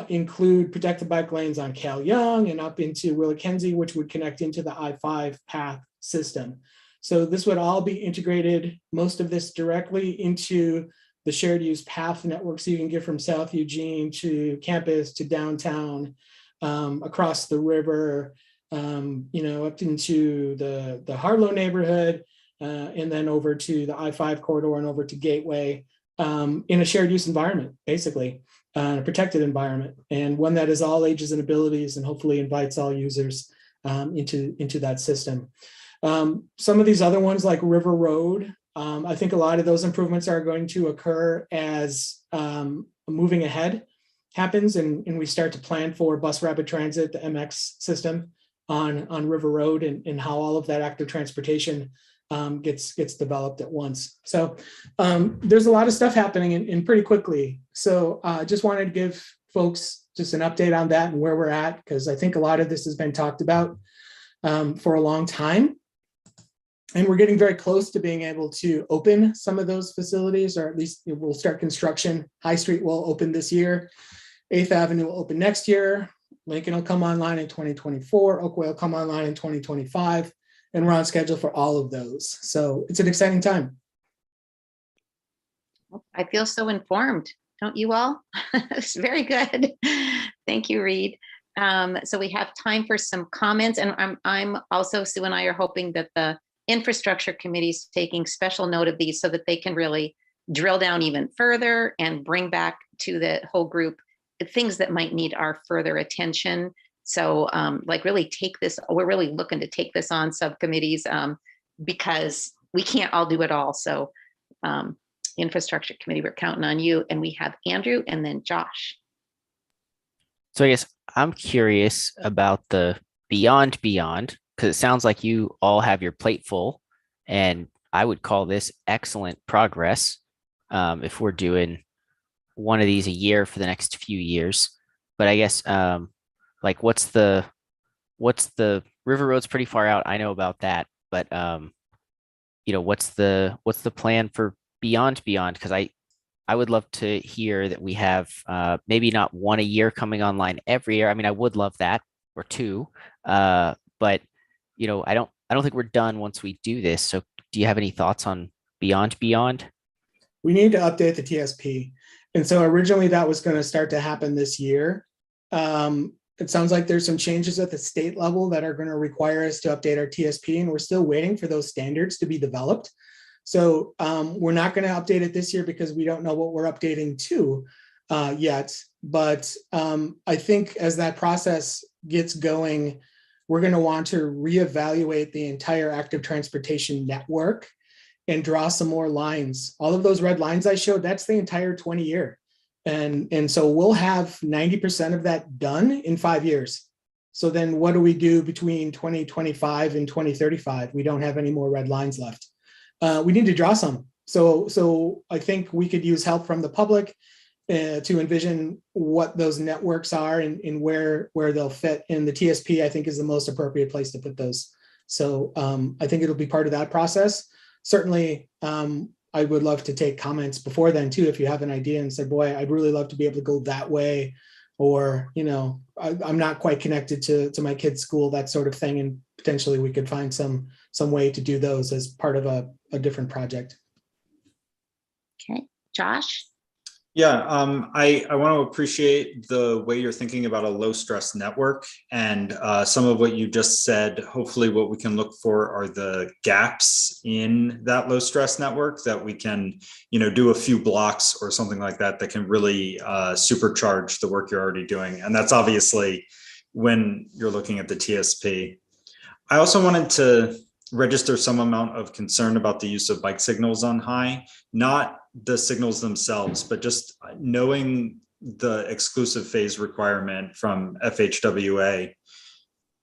include protected bike lanes on Cal Young and up into Willackenzie, which would connect into the I-5 path system. So this would all be integrated, most of this directly into the shared use path network. So you can get from South Eugene to campus to downtown, across the river, up into the Harlow neighborhood, and then over to the I-5 corridor and over to Gateway, in a shared use environment, basically, a protected environment, and one that is all ages and abilities and hopefully invites all users into that system. Some of these other ones like River Road, I think a lot of those improvements are going to occur as moving ahead happens and we start to plan for bus rapid transit, the MX system on River Road, and how all of that active transportation gets developed at once. So there's a lot of stuff happening and pretty quickly. So just wanted to give folks just an update on that and where we're at, because I think a lot of this has been talked about for a long time. And we're getting very close to being able to open some of those facilities, or at least we'll start construction. High Street will open this year. 8th Avenue will open next year. Lincoln will come online in 2024. Oakway will come online in 2025. And we're on schedule for all of those. So it's an exciting time. I feel so informed, don't you all? It's very good. Thank you, Reed. So we have time for some comments, and I'm also, Sue and I are hoping that the infrastructure committee is taking special note of these so that they can really drill down even further and bring back to the whole group things that might need our further attention. So like really take this, we're really looking to take this on subcommittees because we can't all do it all. So infrastructure committee, we're counting on you. And we have Andrew and then Josh. So I guess I'm curious about the beyond, because it sounds like you all have your plate full, and I would call this excellent progress if we're doing one of these a year for the next few years. But I guess like what's the River Road's pretty far out. I know about that, but you know, what's the plan for beyond? Because I would love to hear that we have maybe not one a year coming online every year. I mean, I would love that, or two, but you know, I don't think we're done once we do this. So do you have any thoughts on beyond? We need to update the TSP. And so originally that was going to start to happen this year. It sounds like there's some changes at the state level that are going to require us to update our TSP, and we're still waiting for those standards to be developed. So we're not going to update it this year because we don't know what we're updating to yet. But I think as that process gets going, we're going to want to reevaluate the entire active transportation network and draw some more lines. All of those red lines I showed, that's the entire 20 year. And so we'll have 90% of that done in 5 years. So then what do we do between 2025 and 2035? We don't have any more red lines left. We need to draw some. So I think we could use help from the public to envision what those networks are and where they'll fit. And the TSP, I think, is the most appropriate place to put those. So I think it'll be part of that process. Certainly, I would love to take comments before then too. If you have an idea and say, boy, I'd really love to be able to go that way, or, you know, I'm not quite connected to my kid's school, that sort of thing. And potentially we could find some way to do those as part of a different project. Okay, Josh? Yeah, I want to appreciate the way you're thinking about a low stress network, and some of what you just said. Hopefully what we can look for are the gaps in that low stress network that we can, you know, do a few blocks or something like that that can really supercharge the work you're already doing. And that's obviously when you're looking at the TSP. I also wanted to register some amount of concern about the use of bike signals on high, not the signals themselves, but just knowing the exclusive phase requirement from FHWA.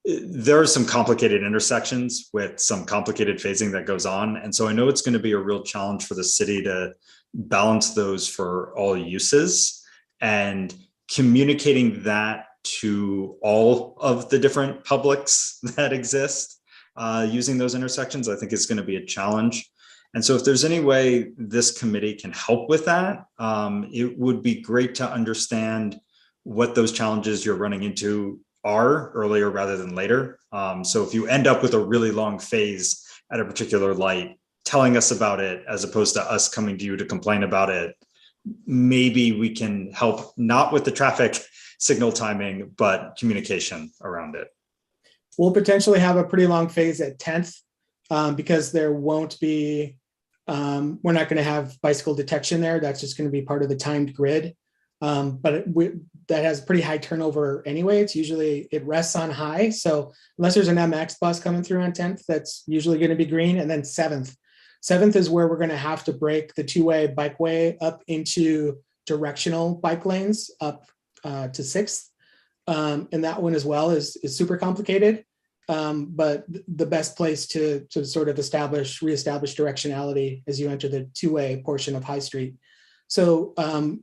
There are some complicated intersections with some complicated phasing that goes on. And so I know it's going to be a real challenge for the city to balance those for all uses, and communicating that to all of the different publics that exist using those intersections, I think is going to be a challenge. And so if there's any way this committee can help with that, it would be great to understand what those challenges you're running into are earlier rather than later. So if you end up with a really long phase at a particular light, telling us about it as opposed to us coming to you to complain about it, maybe we can help not with the traffic signal timing, but communication around it. We'll potentially have a pretty long phase at 10th because there won't be, we're not going to have bicycle detection there. That's just going to be part of the timed grid. But that has pretty high turnover anyway. It's usually, it rests on high. So unless there's an MX bus coming through on 10th, that's usually going to be green. And then 7th. 7th is where we're going to have to break the two-way bikeway up into directional bike lanes up to 6th. And that one as well is super complicated. But the best place to sort of reestablish directionality as you enter the two-way portion of High Street. So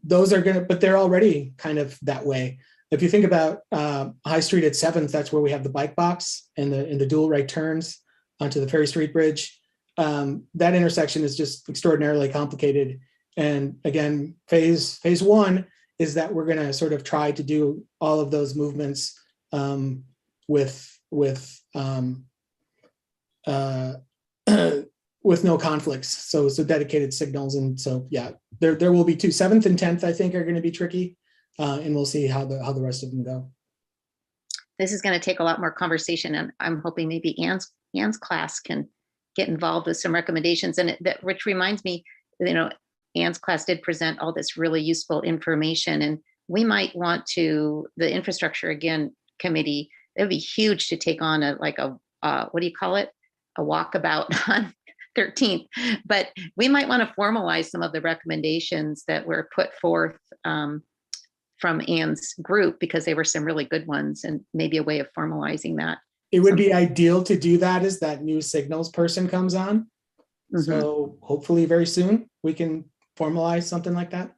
those are but they're already kind of that way. If you think about High Street at 7th, that's where we have the bike box and the dual right turns onto the Ferry Street Bridge. That intersection is just extraordinarily complicated. And again, phase 1 is that we're going to sort of try to do all of those movements with with no conflicts. So dedicated signals. And so, yeah, there will be 2. 7th and 10th, I think, are going to be tricky. And we'll see how the rest of them go. This is going to take a lot more conversation, and I'm hoping maybe Anne's class can get involved with some recommendations. And which reminds me, Anne's class did present all this really useful information, and we might want to, the infrastructure committee, it would be huge to take on a what do you call it? A walkabout on 13th, but we might want to formalize some of the recommendations that were put forth from Anne's group, because they were some really good ones, and maybe a way of formalizing that. It would be ideal to do that as that new signals person comes on. Mhm. So hopefully very soon we can formalize something like that.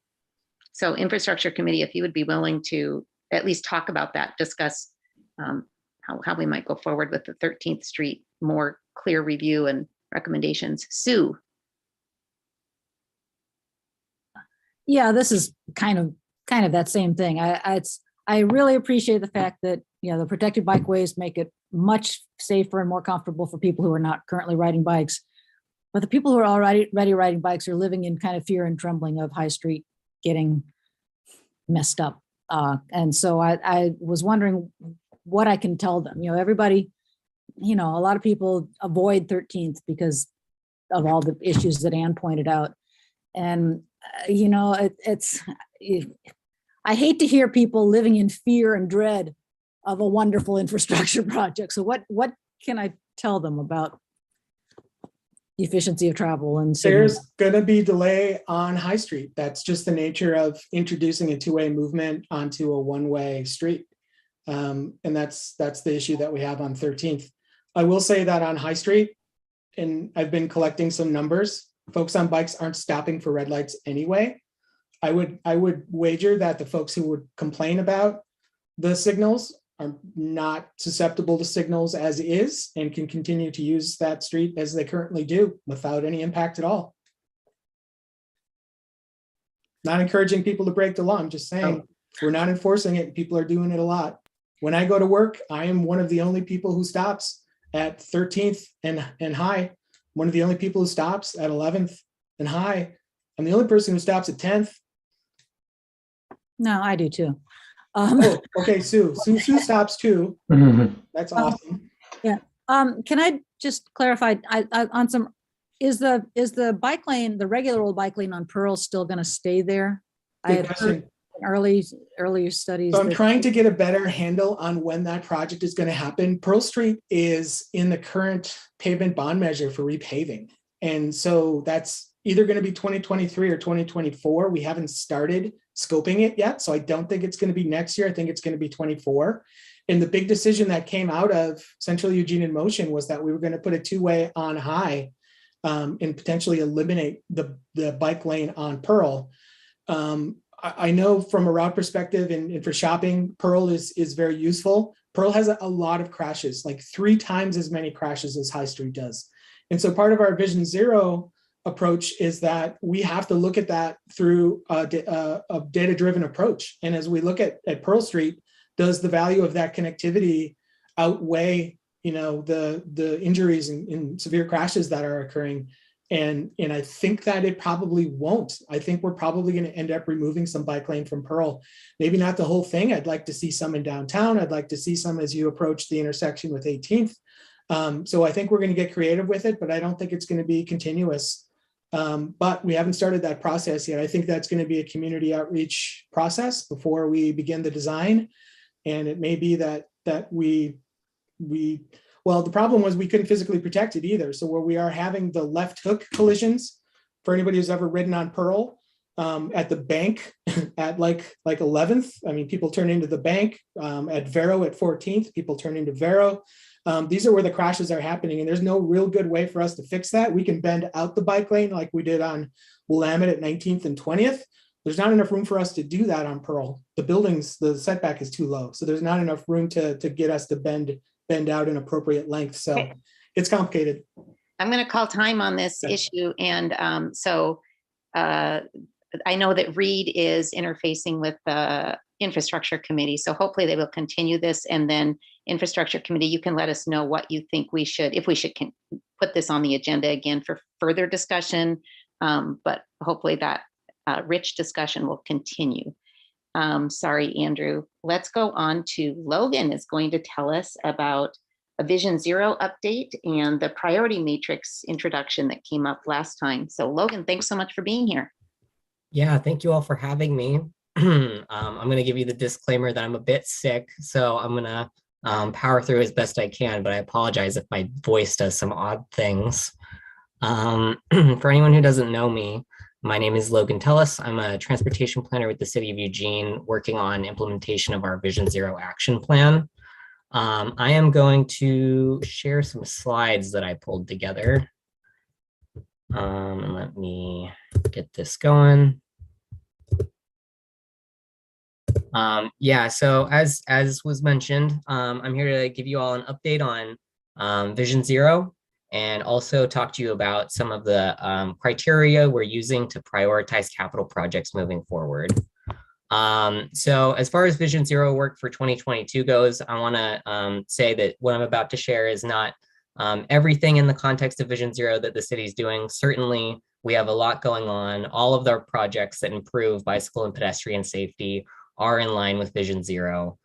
So infrastructure committee, if you would be willing to at least talk about that, discuss how we might go forward with the 13th Street, more clear review and recommendations. Sue. Yeah, this is kind of that same thing. I really appreciate the fact that, the protected bikeways make it much safer and more comfortable for people who are not currently riding bikes. But the people who are already riding bikes are living in kind of fear and trembling of High Street getting messed up. And so I was wondering what I can tell them. Everybody, a lot of people avoid 13th because of all the issues that Anne pointed out. And, I hate to hear people living in fear and dread of a wonderful infrastructure project. So what can I tell them about the efficiency of travel? And there's going to be delay on High Street. That's just the nature of introducing a 2-way movement onto a 1-way street. And that's the issue that we have on 13th. I will say that on High Street, and I've been collecting some numbers, folks on bikes aren't stopping for red lights anyway. I would wager that the folks who would complain about the signals are not susceptible to signals as is, and can continue to use that street as they currently do without any impact at all. Not encouraging people to break the law. I'm just saying, we're not enforcing it. People are doing it a lot. When I go to work, I am one of the only people who stops at 13th and High. One of the only people who stops at 11th and High. I'm the only person who stops at 10th. No, I do too. Oh, okay, Sue stops too. That's awesome. Yeah. Can I just clarify on some, is the bike lane, the regular old bike lane on Pearl still going to stay there? I had heard earlier studies. So I'm trying to get a better handle on when that project is going to happen. Pearl Street is in the current pavement bond measure for repaving. And so that's either going to be 2023 or 2024. We haven't started scoping it yet. So I don't think it's going to be next year. I think it's going to be 24. And the big decision that came out of Central Eugene in Motion was that we were going to put a 2-way on High and potentially eliminate the bike lane on Pearl. I know from a route perspective and for shopping, Pearl is very useful. Pearl has a lot of crashes, like 3 times as many crashes as High Street does. And so part of our Vision Zero approach is that we have to look at that through a data-driven approach. And as we look at Pearl Street, does the value of that connectivity outweigh, the injuries and severe crashes that are occurring? And I think that it probably won't. I think we're probably going to end up removing some bike lane from Pearl. Maybe not the whole thing. I'd like to see some in downtown. I'd like to see some as you approach the intersection with 18th. So I think we're going to get creative with it, but I don't think it's going to be continuous. But we haven't started that process yet. I think that's going to be a community outreach process before we begin the design. And it may be that well, the problem was we couldn't physically protect it either. So where we are having the left hook collisions, for anybody who's ever ridden on Pearl, at the bank at like 11th, I mean, people turn into the bank, at Vero at 14th, people turn into Vero. These are where the crashes are happening, and there's no real good way for us to fix that. We can bend out the bike lane like we did on Willamette at 19th and 20th. There's not enough room for us to do that on Pearl. The setback is too low. So there's not enough room to get us to bend out an appropriate length. So it's complicated. I'm going to call time on this issue. And I know that Reed is interfacing with the infrastructure committee. So hopefully they will continue this. And then infrastructure committee, you can let us know what you think if we should put put this on the agenda again for further discussion, but hopefully that rich discussion will continue. Sorry, Andrew. Let's go on to Logan is going to tell us about a Vision Zero update and the priority matrix introduction that came up last time. So Logan, thanks so much for being here. Yeah, thank you all for having me. I'm going to give you the disclaimer that I'm a bit sick, so I'm going to power through as best I can, but I apologize if my voice does some odd things. For anyone who doesn't know me, my name is Logan Tellis. I'm a transportation planner with the City of Eugene, working on implementation of our Vision Zero action plan. I am going to share some slides that I pulled together. And let me get this going. Yeah, so as was mentioned, I'm here to give you all an update on Vision Zero and also talk to you about some of the criteria we're using to prioritize capital projects moving forward. So as far as Vision Zero work for 2022 goes, I want to say that what I'm about to share is not everything in the context of Vision Zero that the city's doing. Certainly, we have a lot going on. All of our projects that improve bicycle and pedestrian safety are in line with Vision Zero,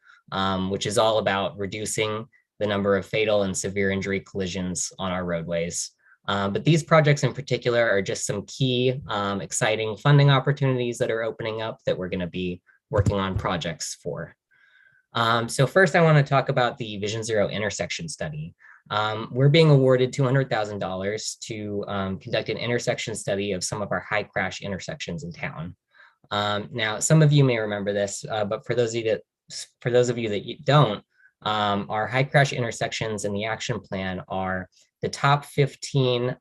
which is all about reducing the number of fatal and severe injury collisions on our roadways. But these projects in particular are just some key exciting funding opportunities that are opening up that we're going to be working on projects for. So first I want to talk about the Vision Zero intersection study. We're being awarded $200,000 to conduct an intersection study of some of our high crash intersections in town. Now, some of you may remember this, but for those of you that don't, our high crash intersections in the action plan are the top 15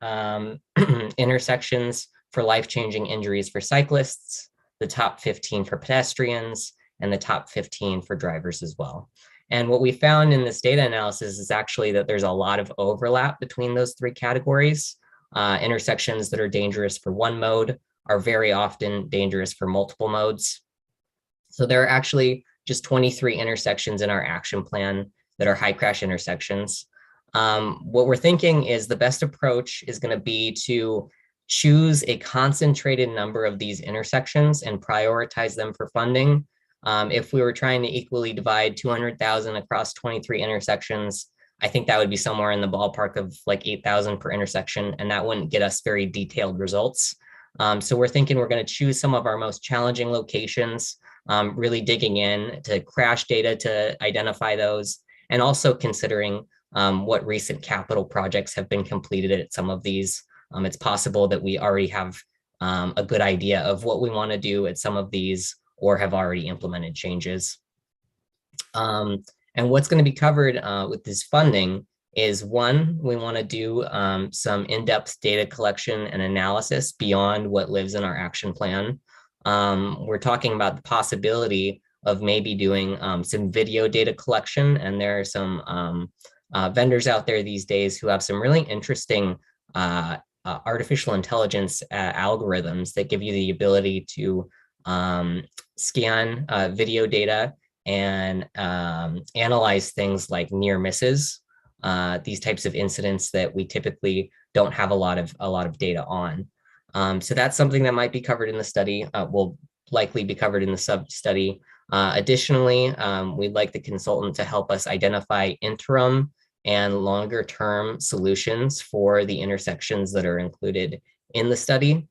intersections for life-changing injuries for cyclists, the top 15 for pedestrians, and the top 15 for drivers as well. And what we found in this data analysis is actually that there's a lot of overlap between those three categories. Intersections that are dangerous for one mode are very often dangerous for multiple modes. So there are actually just 23 intersections in our action plan that are high crash intersections. What we're thinking is the best approach is going to be to choose a concentrated number of these intersections and prioritize them for funding. If we were trying to equally divide 200,000 across 23 intersections, I think that would be somewhere in the ballpark of like 8,000 per intersection, and that wouldn't get us very detailed results. So we're thinking we're going to choose some of our most challenging locations, really digging in to crash data to identify those, and also considering what recent capital projects have been completed at some of these. It's possible that we already have a good idea of what we want to do at some of these or have already implemented changes. And what's going to be covered with this funding is, one, we want to do some in-depth data collection and analysis beyond what lives in our action plan. We're talking about the possibility of maybe doing some video data collection, and there are some vendors out there these days who have some really interesting artificial intelligence algorithms that give you the ability to scan video data and analyze things like near misses, these types of incidents that we typically don't have a lot of data on. So that's something that might be covered in the study, will likely be covered in the sub-study. Additionally, we'd like the consultant to help us identify interim and longer term solutions for the intersections that are included in the study.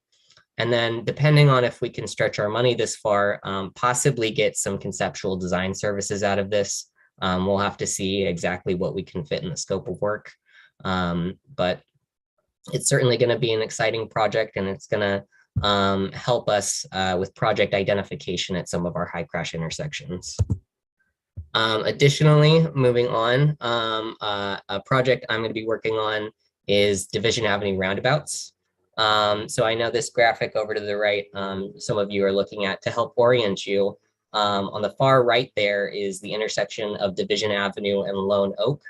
And then depending on if we can stretch our money this far, possibly get some conceptual design services out of this. We'll have to see exactly what we can fit in the scope of work. But it's certainly going to be an exciting project, and it's going to help us with project identification at some of our high crash intersections. Additionally, moving on, a project I'm going to be working on is Division Avenue roundabouts. So I know this graphic over to the right, some of you are looking at to help orient you. On the far right there is the intersection of Division Avenue and Lone Oak.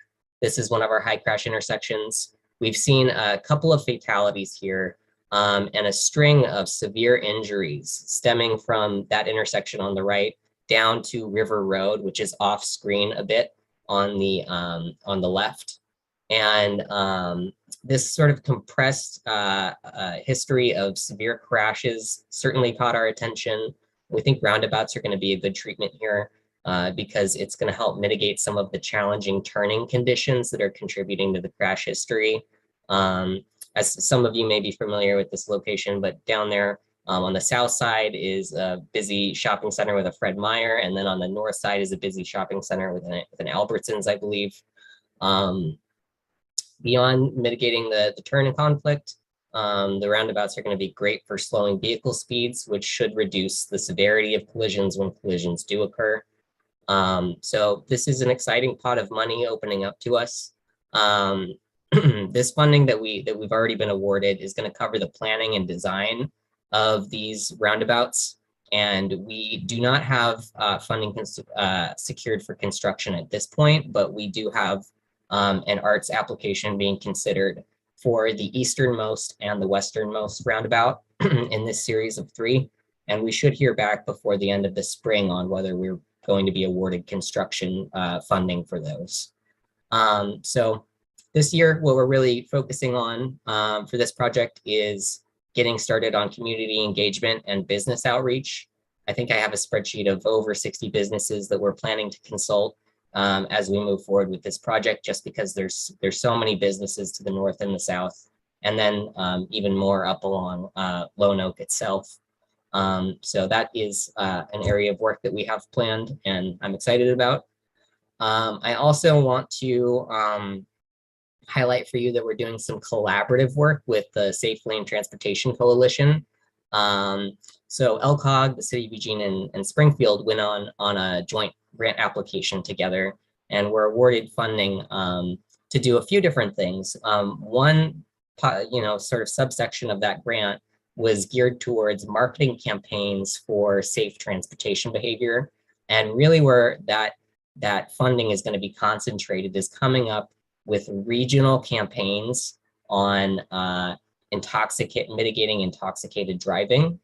This is one of our high crash intersections. We've seen a couple of fatalities here and a string of severe injuries stemming from that intersection on the right down to River Road, which is off screen a bit on the left. And This sort of compressed history of severe crashes certainly caught our attention. We think roundabouts are going to be a good treatment here because it's going to help mitigate some of the challenging turning conditions that are contributing to the crash history. As some of you may be familiar with this location, but down there on the south side is a busy shopping center with a Fred Meyer, and then on the north side is a busy shopping center with an Albertsons, I believe. Beyond mitigating the turn conflict, the roundabouts are going to be great for slowing vehicle speeds, which should reduce the severity of collisions when collisions do occur. So this is an exciting pot of money opening up to us. This funding that we've already been awarded is going to cover the planning and design of these roundabouts, and we do not have funding secured for construction at this point, but we do have an arts application being considered for the easternmost and the westernmost roundabout in this series of 3, and we should hear back before the end of the spring on whether we're going to be awarded construction funding for those. So this year, what we're really focusing on for this project is getting started on community engagement and business outreach. I think I have a spreadsheet of over 60 businesses that we're planning to consult as we move forward with this project, just because there's so many businesses to the north and the south, and then even more up along Lone Oak itself. So that is an area of work that we have planned and I'm excited about. I also want to highlight for you that we're doing some collaborative work with the Safe Lane Transportation Coalition. So LCOG, the City of Eugene and Springfield went on a joint grant application together, and were awarded funding to do a few different things. One, sort of subsection of that grant was geared towards marketing campaigns for safe transportation behavior, and really where that funding is going to be concentrated is coming up with regional campaigns on mitigating intoxicated driving,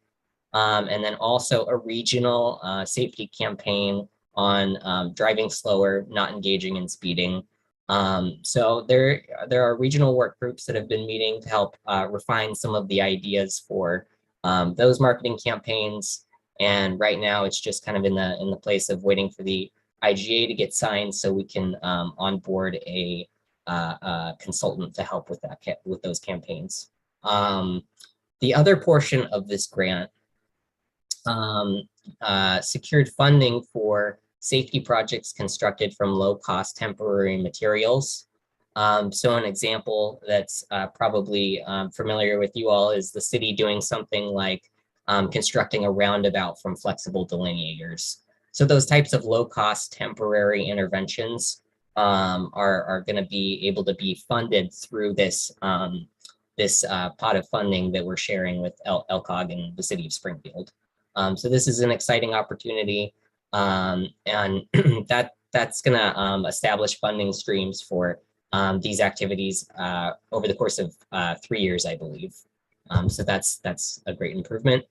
and then also a regional safety campaign on driving slower, not engaging in speeding. So there are regional work groups that have been meeting to help refine some of the ideas for those marketing campaigns. And right now it's just kind of in the place of waiting for the IGA to get signed so we can onboard a consultant to help with those campaigns. The other portion of this grant secured funding for safety projects constructed from low-cost temporary materials. So an example that's probably familiar with you all is the city doing something like constructing a roundabout from flexible delineators. So those types of low-cost temporary interventions are going to be able to be funded through this pot of funding that we're sharing with LCOG and the City of Springfield. So this is an exciting opportunity, and that's going to establish funding streams for these activities over the course of 3 years, I believe. So that's a great improvement.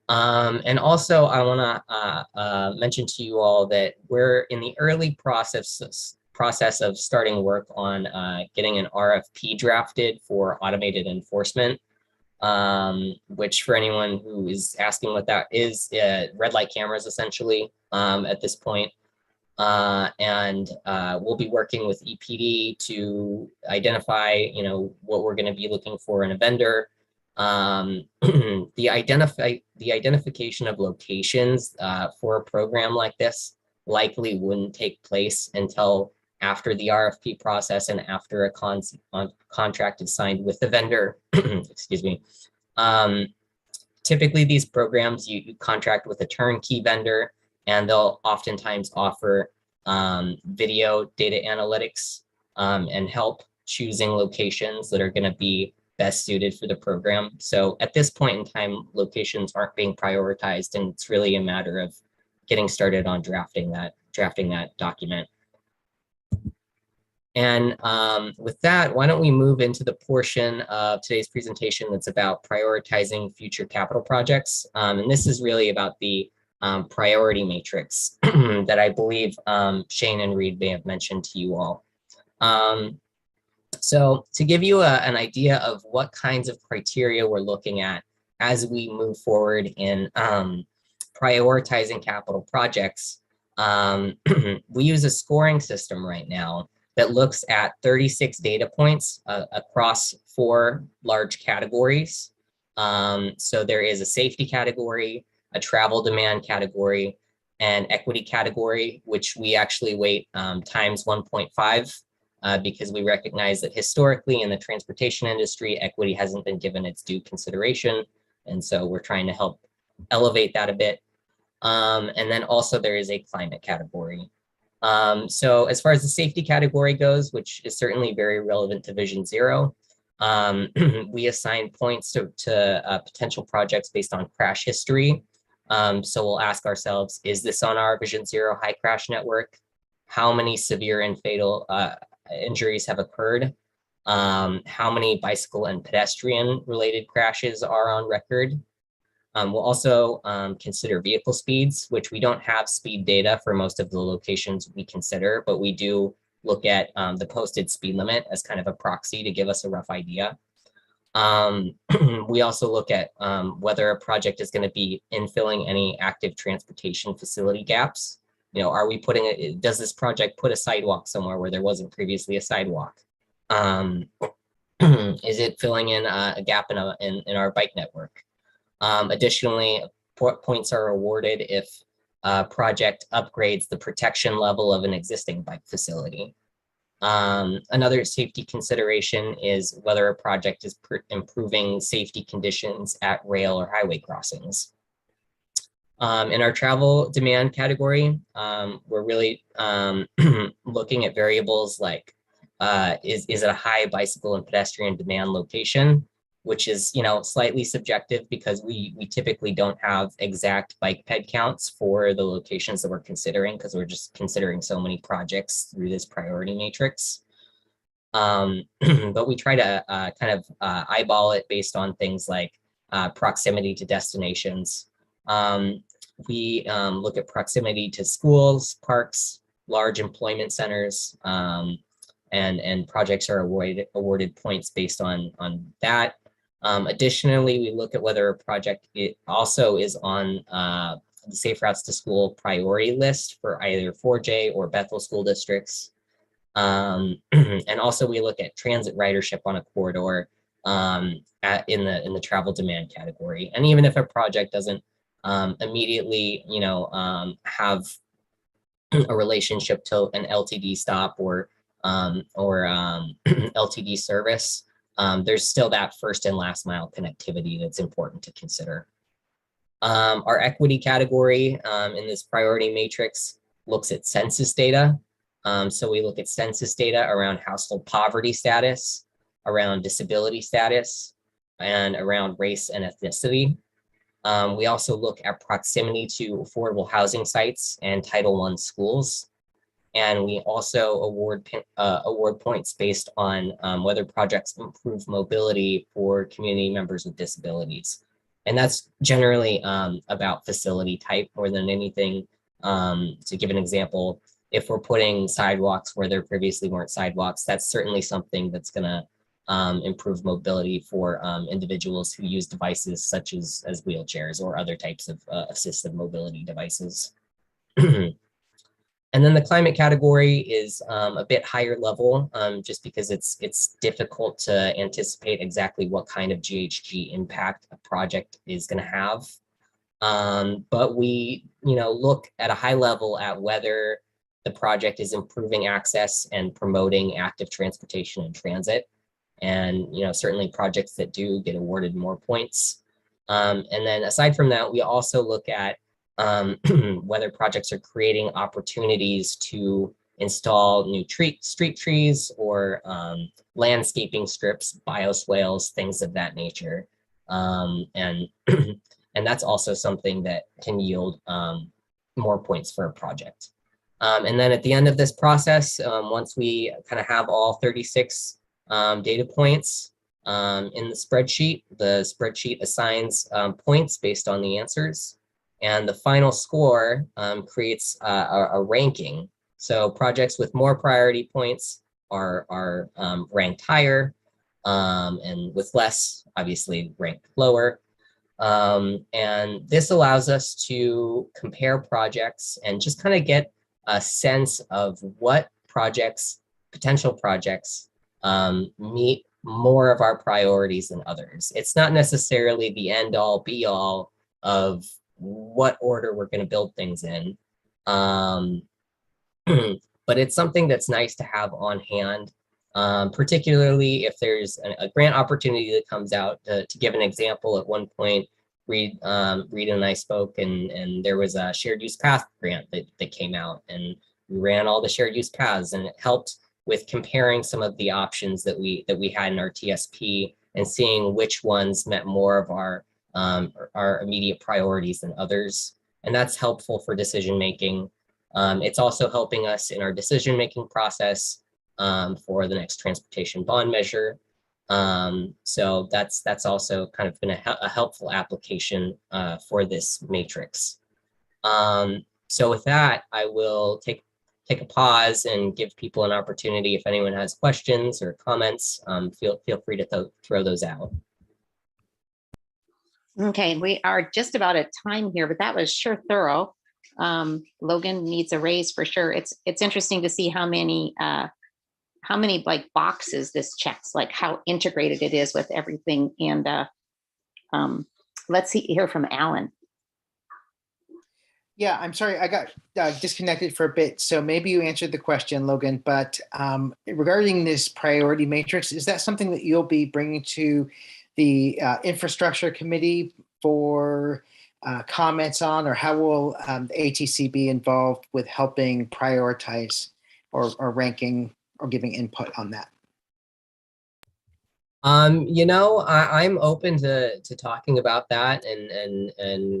And also, I want to mention to you all that we're in the early process of starting work on getting an RFP drafted for automated enforcement. Which for anyone who is asking what that is, red light cameras essentially at this point. And we'll be working with EPD to identify, what we're going to be looking for in a vendor. The identification of locations for a program like this likely wouldn't take place until after the RFP process and after a contract is signed with the vendor. Excuse me. Typically, these programs, you contract with a turnkey vendor, and they'll oftentimes offer video data analytics and help choosing locations that are going to be best suited for the program. So at this point in time, locations aren't being prioritized, and it's really a matter of getting started on drafting that document. And with that, why don't we move into the portion of today's presentation that's about prioritizing future capital projects. And this is really about the priority matrix that I believe Shane and Reed may have mentioned to you all. So to give you an idea of what kinds of criteria we're looking at as we move forward in prioritizing capital projects, we use a scoring system right now that looks at 36 data points across 4 large categories. So there is a safety category, a travel demand category, and equity category, which we actually weight times 1.5 because we recognize that historically in the transportation industry, equity hasn't been given its due consideration. And so we're trying to help elevate that a bit. And then also there is a climate category. So as far as the safety category goes, which is certainly very relevant to Vision Zero, we assign points to potential projects based on crash history. So we'll ask ourselves, is this on our Vision Zero high crash network? How many severe and fatal injuries have occurred? How many bicycle and pedestrian related crashes are on record? We'll also consider vehicle speeds, which we don't have speed data for most of the locations we consider, but we do look at the posted speed limit as kind of a proxy to give us a rough idea. We also look at whether a project is going to be infilling any active transportation facility gaps. You know, are we putting it, does this project put a sidewalk somewhere where there wasn't previously a sidewalk? Is it filling in a gap in our bike network? Additionally, points are awarded if a project upgrades the protection level of an existing bike facility. Another safety consideration is whether a project is improving safety conditions at rail or highway crossings. In our travel demand category, we're really looking at variables like, is it a high bicycle and pedestrian demand location, which is, you know, slightly subjective because we typically don't have exact bike ped counts for the locations that we're considering because we're just considering so many projects through this priority matrix. But we try to kind of eyeball it based on things like proximity to destinations. We look at proximity to schools, parks, large employment centers, and projects are awarded points based on that. Additionally, we look at whether a project also is on the Safe Routes to School priority list for either 4J or Bethel school districts. And also we look at transit ridership on a corridor in the travel demand category. And even if a project doesn't immediately, you know, have a relationship to an LTD stop or LTD service, there's still that first and last mile connectivity that's important to consider. Our equity category in this priority matrix looks at census data. So we look at census data around household poverty status, around disability status, and around race and ethnicity. We also look at proximity to affordable housing sites and Title I schools. And we also award points based on whether projects improve mobility for community members with disabilities. And that's generally about facility type more than anything. To give an example, if we're putting sidewalks where there previously weren't sidewalks, that's certainly something that's going to improve mobility for individuals who use devices such as wheelchairs or other types of assistive mobility devices. And then the climate category is a bit higher level, just because it's difficult to anticipate exactly what kind of GHG impact a project is going to have. But we, you know, look at a high level at whether the project is improving access and promoting active transportation and transit. And, you know, certainly projects that do get awarded more points. And then aside from that, we also look at whether projects are creating opportunities to install new street trees or landscaping strips, bioswales, things of that nature. And that's also something that can yield more points for a project. And then at the end of this process, once we kind of have all 36 data points in the spreadsheet assigns points based on the answers. And the final score creates a ranking. So projects with more priority points are ranked higher, and with less, obviously ranked lower. And this allows us to compare projects and just kind of get a sense of what projects, potential projects, meet more of our priorities than others. It's not necessarily the end all be all of what order we're going to build things in. But it's something that's nice to have on hand, particularly if there's a grant opportunity that comes out. To give an example, at one point, Reed and I spoke, and there was a shared use path grant that came out, and we ran all the shared use paths, and it helped with comparing some of the options that we had in our TSP and seeing which ones met more of our immediate priorities than others. And that's helpful for decision making. It's also helping us in our decision making process for the next transportation bond measure. So that's also kind of been a helpful application for this matrix. So with that, I will take a pause and give people an opportunity. If anyone has questions or comments, feel free to throw those out. Okay, we are just about at time here, but that was sure thorough. Logan needs a raise for sure. It's interesting to see how many like boxes this checks, like how integrated it is with everything. And let's hear from Alan. Yeah, I'm sorry, I got disconnected for a bit. So maybe you answered the question, Logan, but regarding this priority matrix, is that something that you'll be bringing to the infrastructure committee for comments on, or how will the ATC be involved with helping prioritize or ranking or giving input on that? You know, I'm open to talking about that and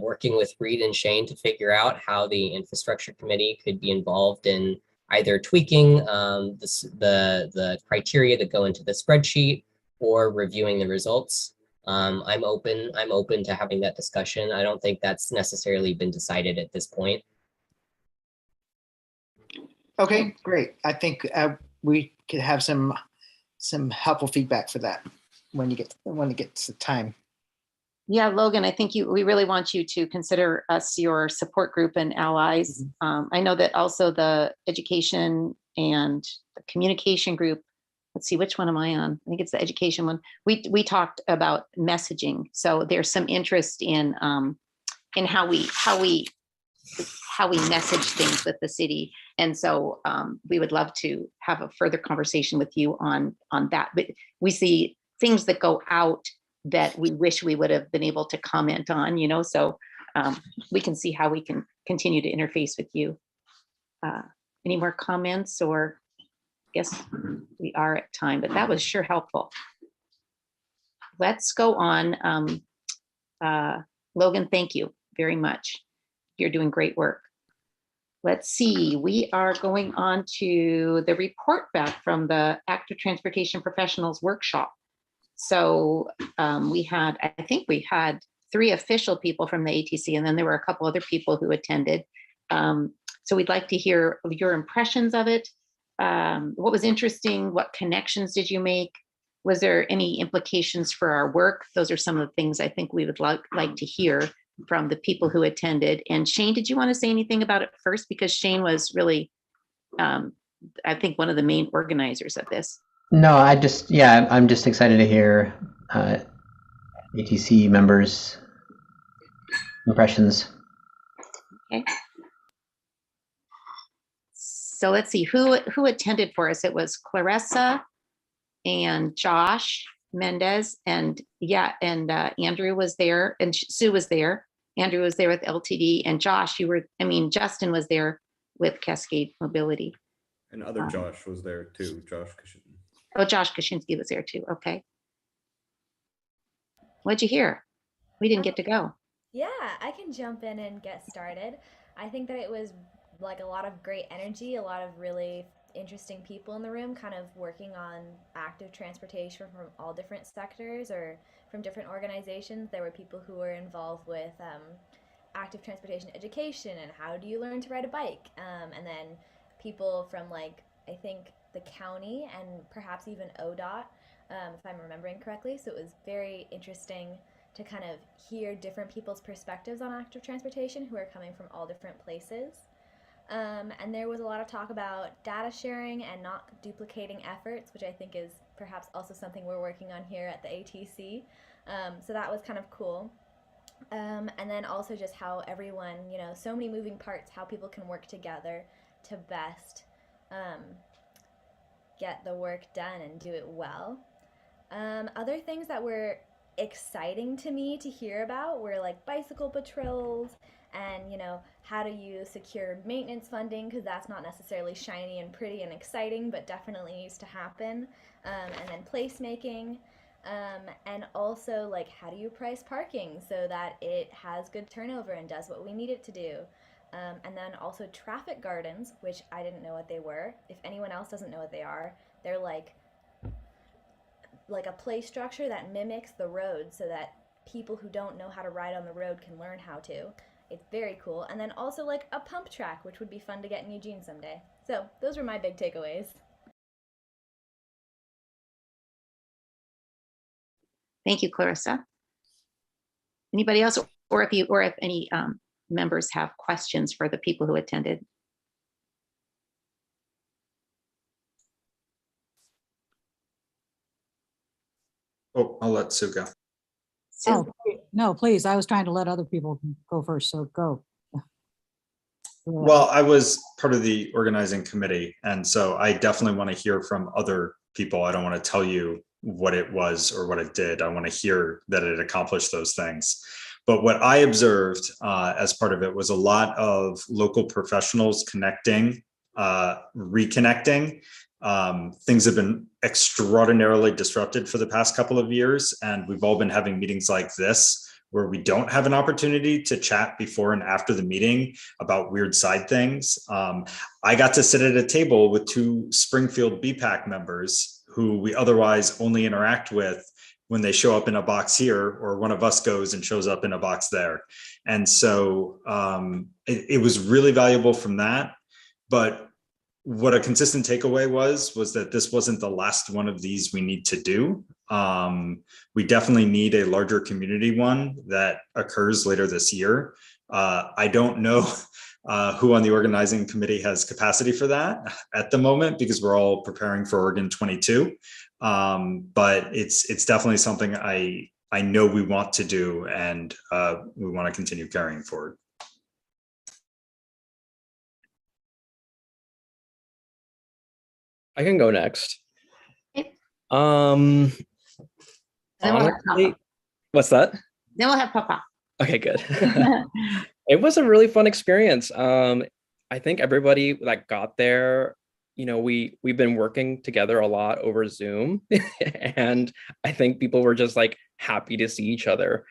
working with Reed and Shane to figure out how the infrastructure committee could be involved in either tweaking the criteria that go into the spreadsheet or reviewing the results. I'm open to having that discussion. I don't think that's necessarily been decided at this point. Okay, great. I think we could have some helpful feedback for that when it gets the time. Yeah, Logan, I think we really want you to consider us your support group and allies. I know that also the education and the communication group, let's see, which one am I on? I think it's the education one. We talked about messaging. So there's some interest in how we message things with the city. And so we would love to have a further conversation with you on that. But we see things that go out that we wish we would have been able to comment on, you know, so we can see how we can continue to interface with you. Any more comments, or I guess we are at time, but that was sure helpful. Let's go on. Logan, thank you very much. You're doing great work. Let's see, we are going on to the report back from the Active Transportation Professionals Workshop. So I think we had 3 official people from the ATC, and then there were a couple other people who attended. So we'd like to hear your impressions of it. What was interesting? What connections did you make? Was there any implications for our work? Those are some of the things I think we would like to hear from the people who attended. And Shane, did you want to say anything about it first? Because Shane was really, I think, one of the main organizers of this. No, I'm just excited to hear ATC members' impressions. Okay. So let's see who attended for us. It was Clarissa and Josh Mendez, and Andrew was there, and Sue was there. Andrew was there with LTD, and Josh, Justin was there with Cascade Mobility. And other Josh was there too, Josh Kashinsky. Oh, Josh Kashinsky was there too, okay. What'd you hear? We didn't get to go. Yeah, I can jump in and get started. I think that it was like a lot of great energy, a lot of really interesting people in the room kind of working on active transportation from all different sectors or from different organizations. There were people who were involved with active transportation education and how do you learn to ride a bike, and then people from like I think the county and perhaps even ODOT, if I'm remembering correctly. So it was very interesting to kind of hear different people's perspectives on active transportation who are coming from all different places. And there was a lot of talk about data sharing and not duplicating efforts, which I think is perhaps also something we're working on here at the ATC. So that was kind of cool. And then also just how everyone, so many moving parts, how people can work together to best get the work done and do it well. Other things that were exciting to me to hear about were like bicycle patrols and how do you secure maintenance funding, because that's not necessarily shiny and pretty and exciting, but definitely needs to happen. And then placemaking, and also like how do you price parking so that it has good turnover and does what we need it to do. And then also traffic gardens, which I didn't know what they were. If anyone else doesn't know what they are, they're like a play structure that mimics the road so that people who don't know how to ride on the road can learn how to. It's very cool. And then also like a pump track, which would be fun to get in Eugene someday. So those were my big takeaways. Thank you, Clarissa. Anybody else, or if any members have questions for the people who attended? Oh, I'll let Sue go. Sue? Oh, no, please. I was trying to let other people go first, so go. Well, I was part of the organizing committee, and so I definitely want to hear from other people. I don't want to tell you what it was or what it did. I want to hear that it accomplished those things. But what I observed as part of it was a lot of local professionals connecting, reconnecting. Things have been extraordinarily disrupted for the past couple of years, and we've all been having meetings like this where we don't have an opportunity to chat before and after the meeting about weird side things. I got to sit at a table with 2 Springfield BPAC members who we otherwise only interact with when they show up in a box here, or one of us goes and shows up in a box there. And so it was really valuable from that. But what a consistent takeaway was that this wasn't the last one of these we need to do. We definitely need a larger community one that occurs later this year. I don't know who on the organizing committee has capacity for that at the moment, because we're all preparing for Oregon 22. But it's definitely something I know we want to do, and we want to continue carrying forward. I can go next. Okay. Then we'll have Honestly, Papa. what's that? Then we'll have Papa. Okay, good. It was a really fun experience. I think everybody that got there, we've been working together a lot over Zoom, and I think people were just like happy to see each other.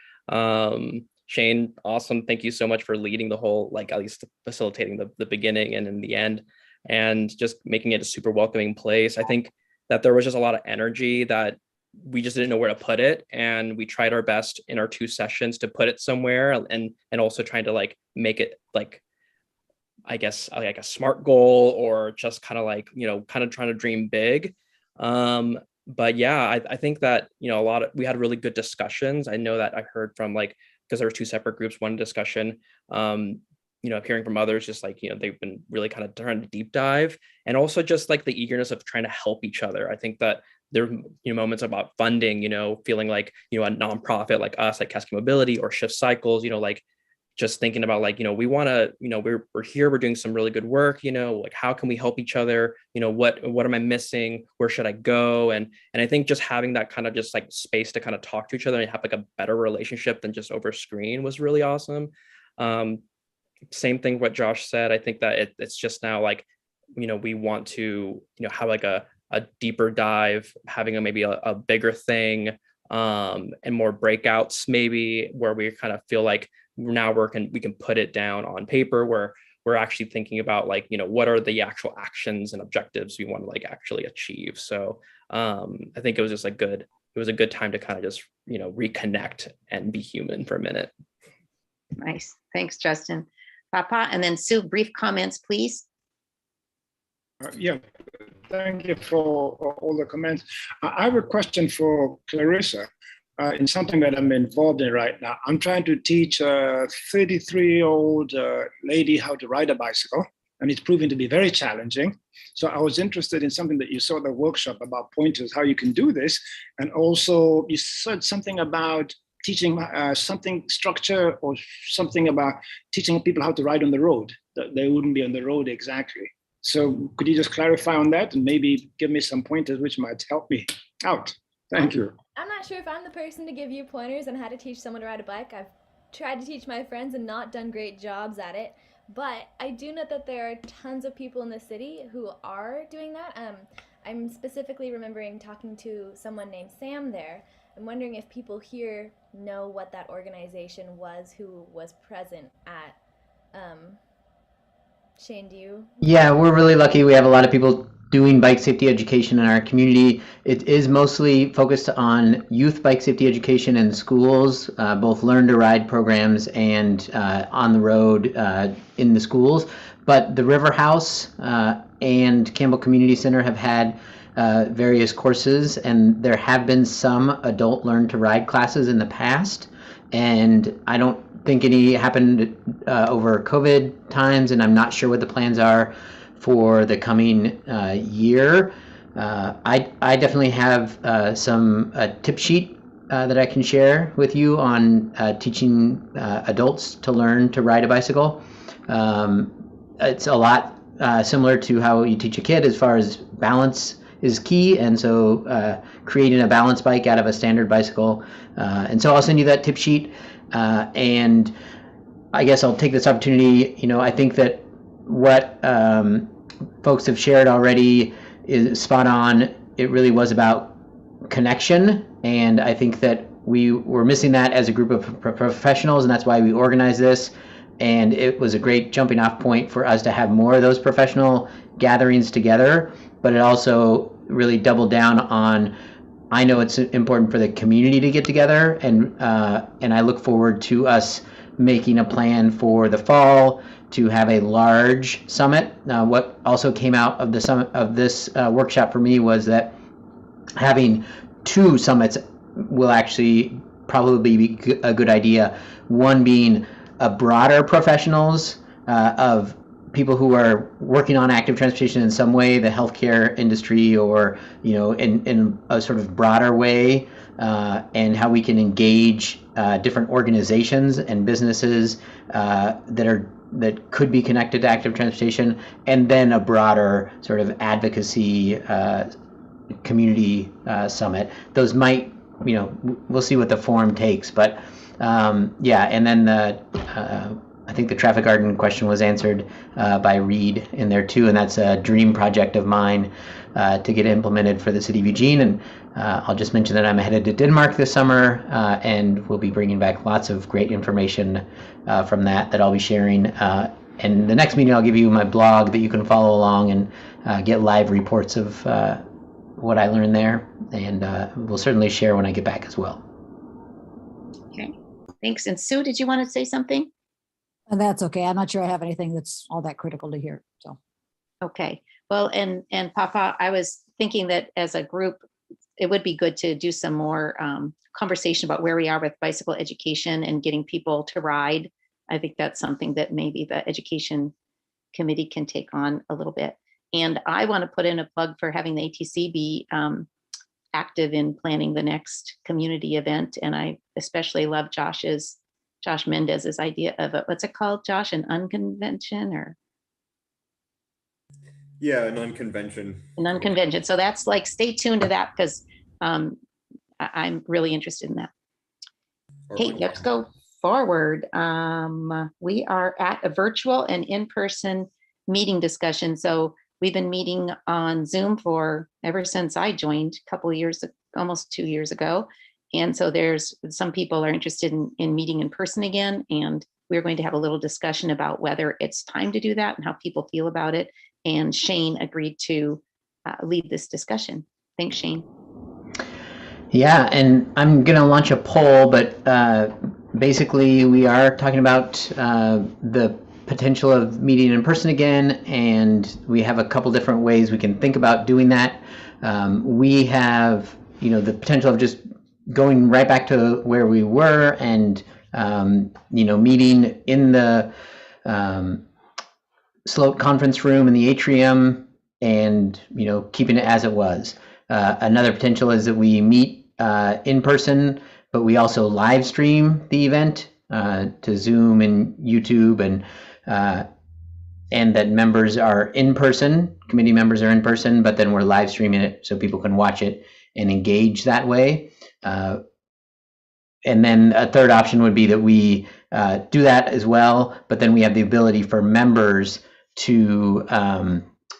Shane, awesome. Thank you so much for leading the whole, like at least facilitating the beginning and in the end, and just making it a super welcoming place. I think that there was just a lot of energy that we just didn't know where to put it, and we tried our best in our 2 sessions to put it somewhere, and also trying to like make it like, I guess, like a SMART goal, or just kind of like, kind of trying to dream big. But yeah, I think that, we had really good discussions. I know that I heard from because there were 2 separate groups, one discussion, hearing from others, just like, they've been really kind of trying to deep dive, and also just like the eagerness of trying to help each other. I think that there are moments about funding, feeling like, a nonprofit like us, like Cascade Mobility or Shift Cycles, like just thinking about like, we want to, we're here, we're doing some really good work, like how can we help each other? What am I missing? Where should I go? And I think just having that kind of just like space to kind of talk to each other and have like a better relationship than just over screen was really awesome. Same thing what Josh said. I think that it's just now like, we want to, have like a deeper dive, having maybe a bigger thing, and more breakouts maybe, where we kind of feel like now we can put it down on paper, where we're actually thinking about like, what are the actual actions and objectives we want to like actually achieve. So I think it was just it was a good time to kind of just, reconnect and be human for a minute. Nice. Thanks, Justin. Papa, and then Sue, brief comments, please. Yeah, thank you for all the comments. I have a question for Clarissa in something that I'm involved in right now. I'm trying to teach a 33-year-old lady how to ride a bicycle, and it's proving to be very challenging. So I was interested in something that you saw at the workshop about pointers, how you can do this. And also you said something about teaching something structure or something about teaching people how to ride on the road, that they wouldn't be on the road exactly. So could you just clarify on that and maybe give me some pointers which might help me out? Thank you. I'm not sure if I'm the person to give you pointers on how to teach someone to ride a bike. I've tried to teach my friends and not done great jobs at it. But I do know that there are tons of people in the city who are doing that. I'm specifically remembering talking to someone named Sam there. I'm wondering if people here know what that organization was who was present at Shane, do you? Yeah, we're really lucky. We have a lot of people doing bike safety education in our community. It is mostly focused on youth bike safety education in schools, both learn to ride programs and on the road in the schools. But the River House and Campbell Community Center have had various courses, and there have been some adult learn to ride classes in the past. And I don't think any happened over COVID times, and I'm not sure what the plans are for the coming year. I definitely have some tip sheet that I can share with you on teaching adults to learn to ride a bicycle. It's a lot similar to how you teach a kid as far as balance is key, and so creating a balance bike out of a standard bicycle. And so I'll send you that tip sheet. And I guess I'll take this opportunity. I think that what folks have shared already is spot on. It really was about connection, and I think that we were missing that as a group of professionals, and that's why we organized this. And it was a great jumping off point for us to have more of those professional gatherings together, but it also really doubled down on, I know it's important for the community to get together, and I look forward to us making a plan for the fall to have a large summit. What also came out of the summit of this workshop for me was that having 2 summits will actually probably be a good idea. One being a broader professionals of people who are working on active transportation in some way, the healthcare industry, or in a sort of broader way, and how we can engage different organizations and businesses that could be connected to active transportation, and then a broader sort of advocacy community summit. Those might, we'll see what the form takes, but yeah, and then I think the traffic garden question was answered by Reed in there too, and that's a dream project of mine to get implemented for the city of Eugene. And I'll just mention that I'm headed to Denmark this summer, and we'll be bringing back lots of great information from that I'll be sharing. And the next meeting, I'll give you my blog that you can follow along and get live reports of what I learned there, and we'll certainly share when I get back as well. Okay, thanks. And Sue, did you want to say something? And that's okay. I'm not sure I have anything that's all that critical to hear. So, okay. Well, and Papa, I was thinking that as a group, it would be good to do some more conversation about where we are with bicycle education and getting people to ride. I think that's something that maybe the education committee can take on a little bit. And I want to put in a plug for having the ATC be active in planning the next community event. And I especially love Josh Mendez's idea of what's it called, Josh? An unconvention, or? Yeah, an unconvention. An unconvention. So that's like, stay tuned to that, because I'm really interested in that. Okay, let's go forward. We are at a virtual and in-person meeting discussion. So we've been meeting on Zoom for ever since I joined a couple of years, almost 2 years ago. And so there's some people are interested in meeting in person again. And we're going to have a little discussion about whether it's time to do that and how people feel about it. And Shane agreed to lead this discussion. Thanks, Shane. Yeah, and I'm going to launch a poll, but basically we are talking about the potential of meeting in person again, and we have a couple different ways we can think about doing that. We have, the potential of just going right back to where we were and, meeting in the Sloat conference room in the atrium and, keeping it as it was. Another potential is that we meet in person, but we also live stream the event to Zoom and YouTube, and that members are in person, committee members are in person, but then we're live streaming it so people can watch it and engage that way. And then a third option would be that we do that as well, but then we have the ability for members to,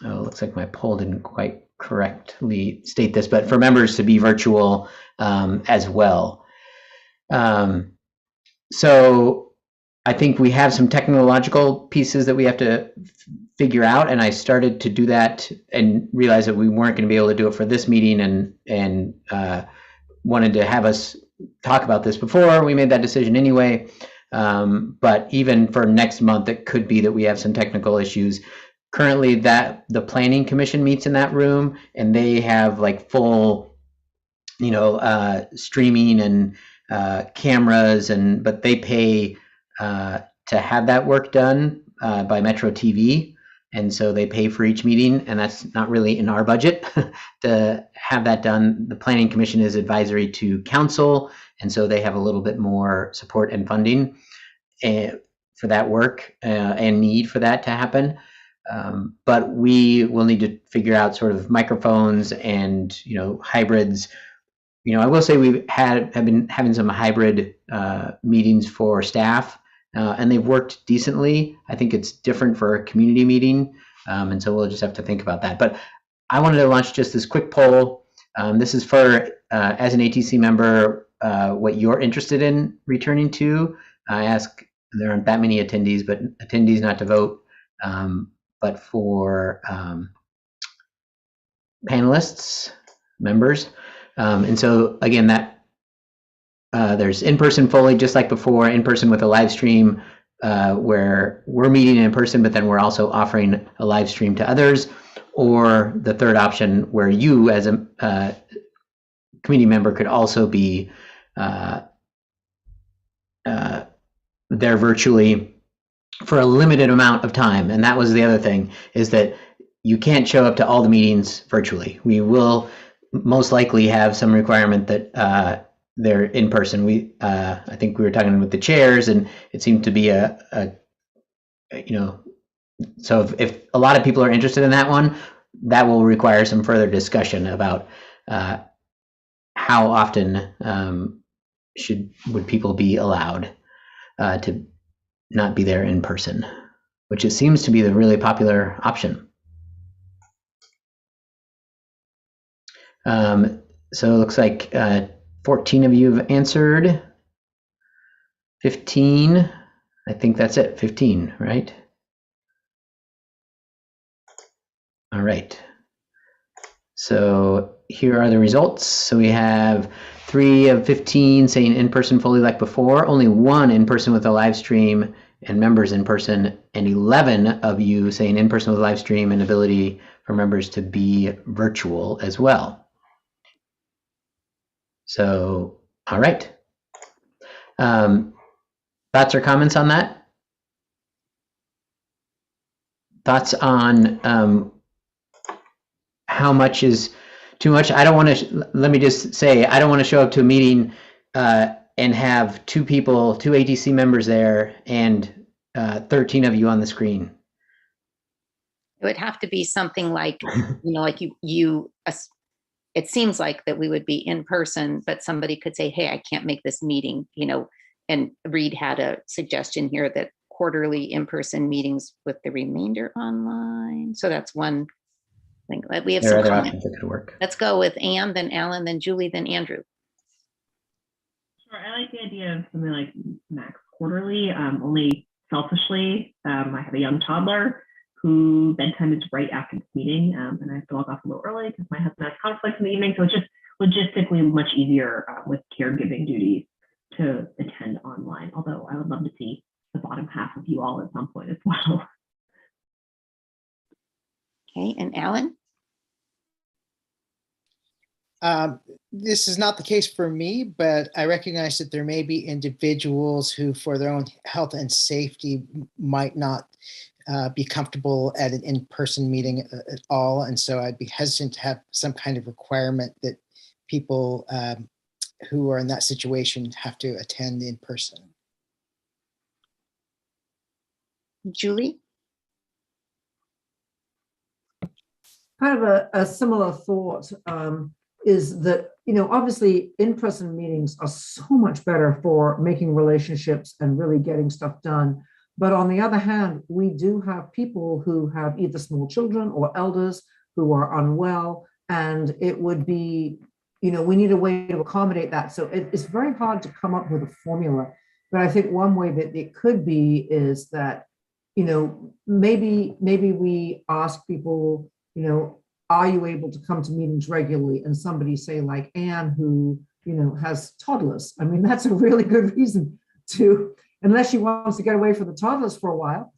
looks like my poll didn't quite correctly state this, but for members to be virtual as well. So I think we have some technological pieces that we have to figure out, and I started to do that and realized that we weren't going to be able to do it for this meeting, and wanted to have us talk about this before we made that decision anyway. But even for next month, it could be that we have some technical issues. Currently, that the Planning Commission meets in that room, and they have like full, streaming and cameras, but they pay to have that work done by Metro TV, and so they pay for each meeting, and that's not really in our budget to have that done. The Planning Commission is advisory to council, and so they have a little bit more support and funding for that work and need for that to happen. But we will need to figure out sort of microphones and hybrids. I will say have been having some hybrid meetings for staff, and they've worked decently. I think it's different for a community meeting, and so we'll just have to think about that. But I wanted to launch just this quick poll. This is for, as an ATC member, what you're interested in returning to. I ask, there aren't that many attendees, but attendees not to vote, but for panelists, members. And so again, that there's in-person fully, just like before, in-person with a live stream where we're meeting in person, but then we're also offering a live stream to others, or the third option where you as a community member could also be there virtually for a limited amount of time. And that was the other thing, is that you can't show up to all the meetings virtually. We will most likely have some requirement that they're in person. I think we were talking with the chairs, and it seemed to be so if a lot of people are interested in that one, that will require some further discussion about how often would people be allowed to not be there in person, which it seems to be the really popular option. So it looks like 14 of you have answered. 15, I think that's it, 15, right? All right. So here are the results. So we have 3 of 15 saying in person fully like before, only 1 in person with a live stream and members in person, and 11 of you saying in person with a live stream and ability for members to be virtual as well. So, all right. Thoughts or comments on that? Thoughts on how much is too much? I don't want to, let me just say, I don't want to show up to a meeting and have 2 people, 2 ATC members there and 13 of you on the screen. It would have to be something like, like it seems like that we would be in person, but somebody could say, hey, I can't make this meeting, and Reed had a suggestion here that quarterly in-person meetings with the remainder online. So that's one thing. We have some options that could work. Let's go with Anne, then Alan, then Julie, then Andrew. Sure, I like the idea of something like max quarterly. Only selfishly, I have a young toddler who bedtime is right after this meeting, and I have to log off a little early because my husband has conflicts in the evening. So it's just logistically much easier with caregiving duties to attend online. Although I would love to see the bottom half of you all at some point as well. Okay, and Alan? This is not the case for me, but I recognize that there may be individuals who, for their own health and safety, might not be comfortable at an in-person meeting at all. And so I'd be hesitant to have some kind of requirement that people who are in that situation have to attend in person. Julie? Kind of a similar thought is that, obviously in-person meetings are so much better for making relationships and really getting stuff done. But on the other hand, we do have people who have either small children or elders who are unwell, and it would be, we need a way to accommodate that. So it's very hard to come up with a formula. But I think one way that it could be is that, maybe we ask people, are you able to come to meetings regularly? And somebody say like Anne, who, has toddlers. I mean, that's a really good reason to, unless she wants to get away from the toddlers for a while,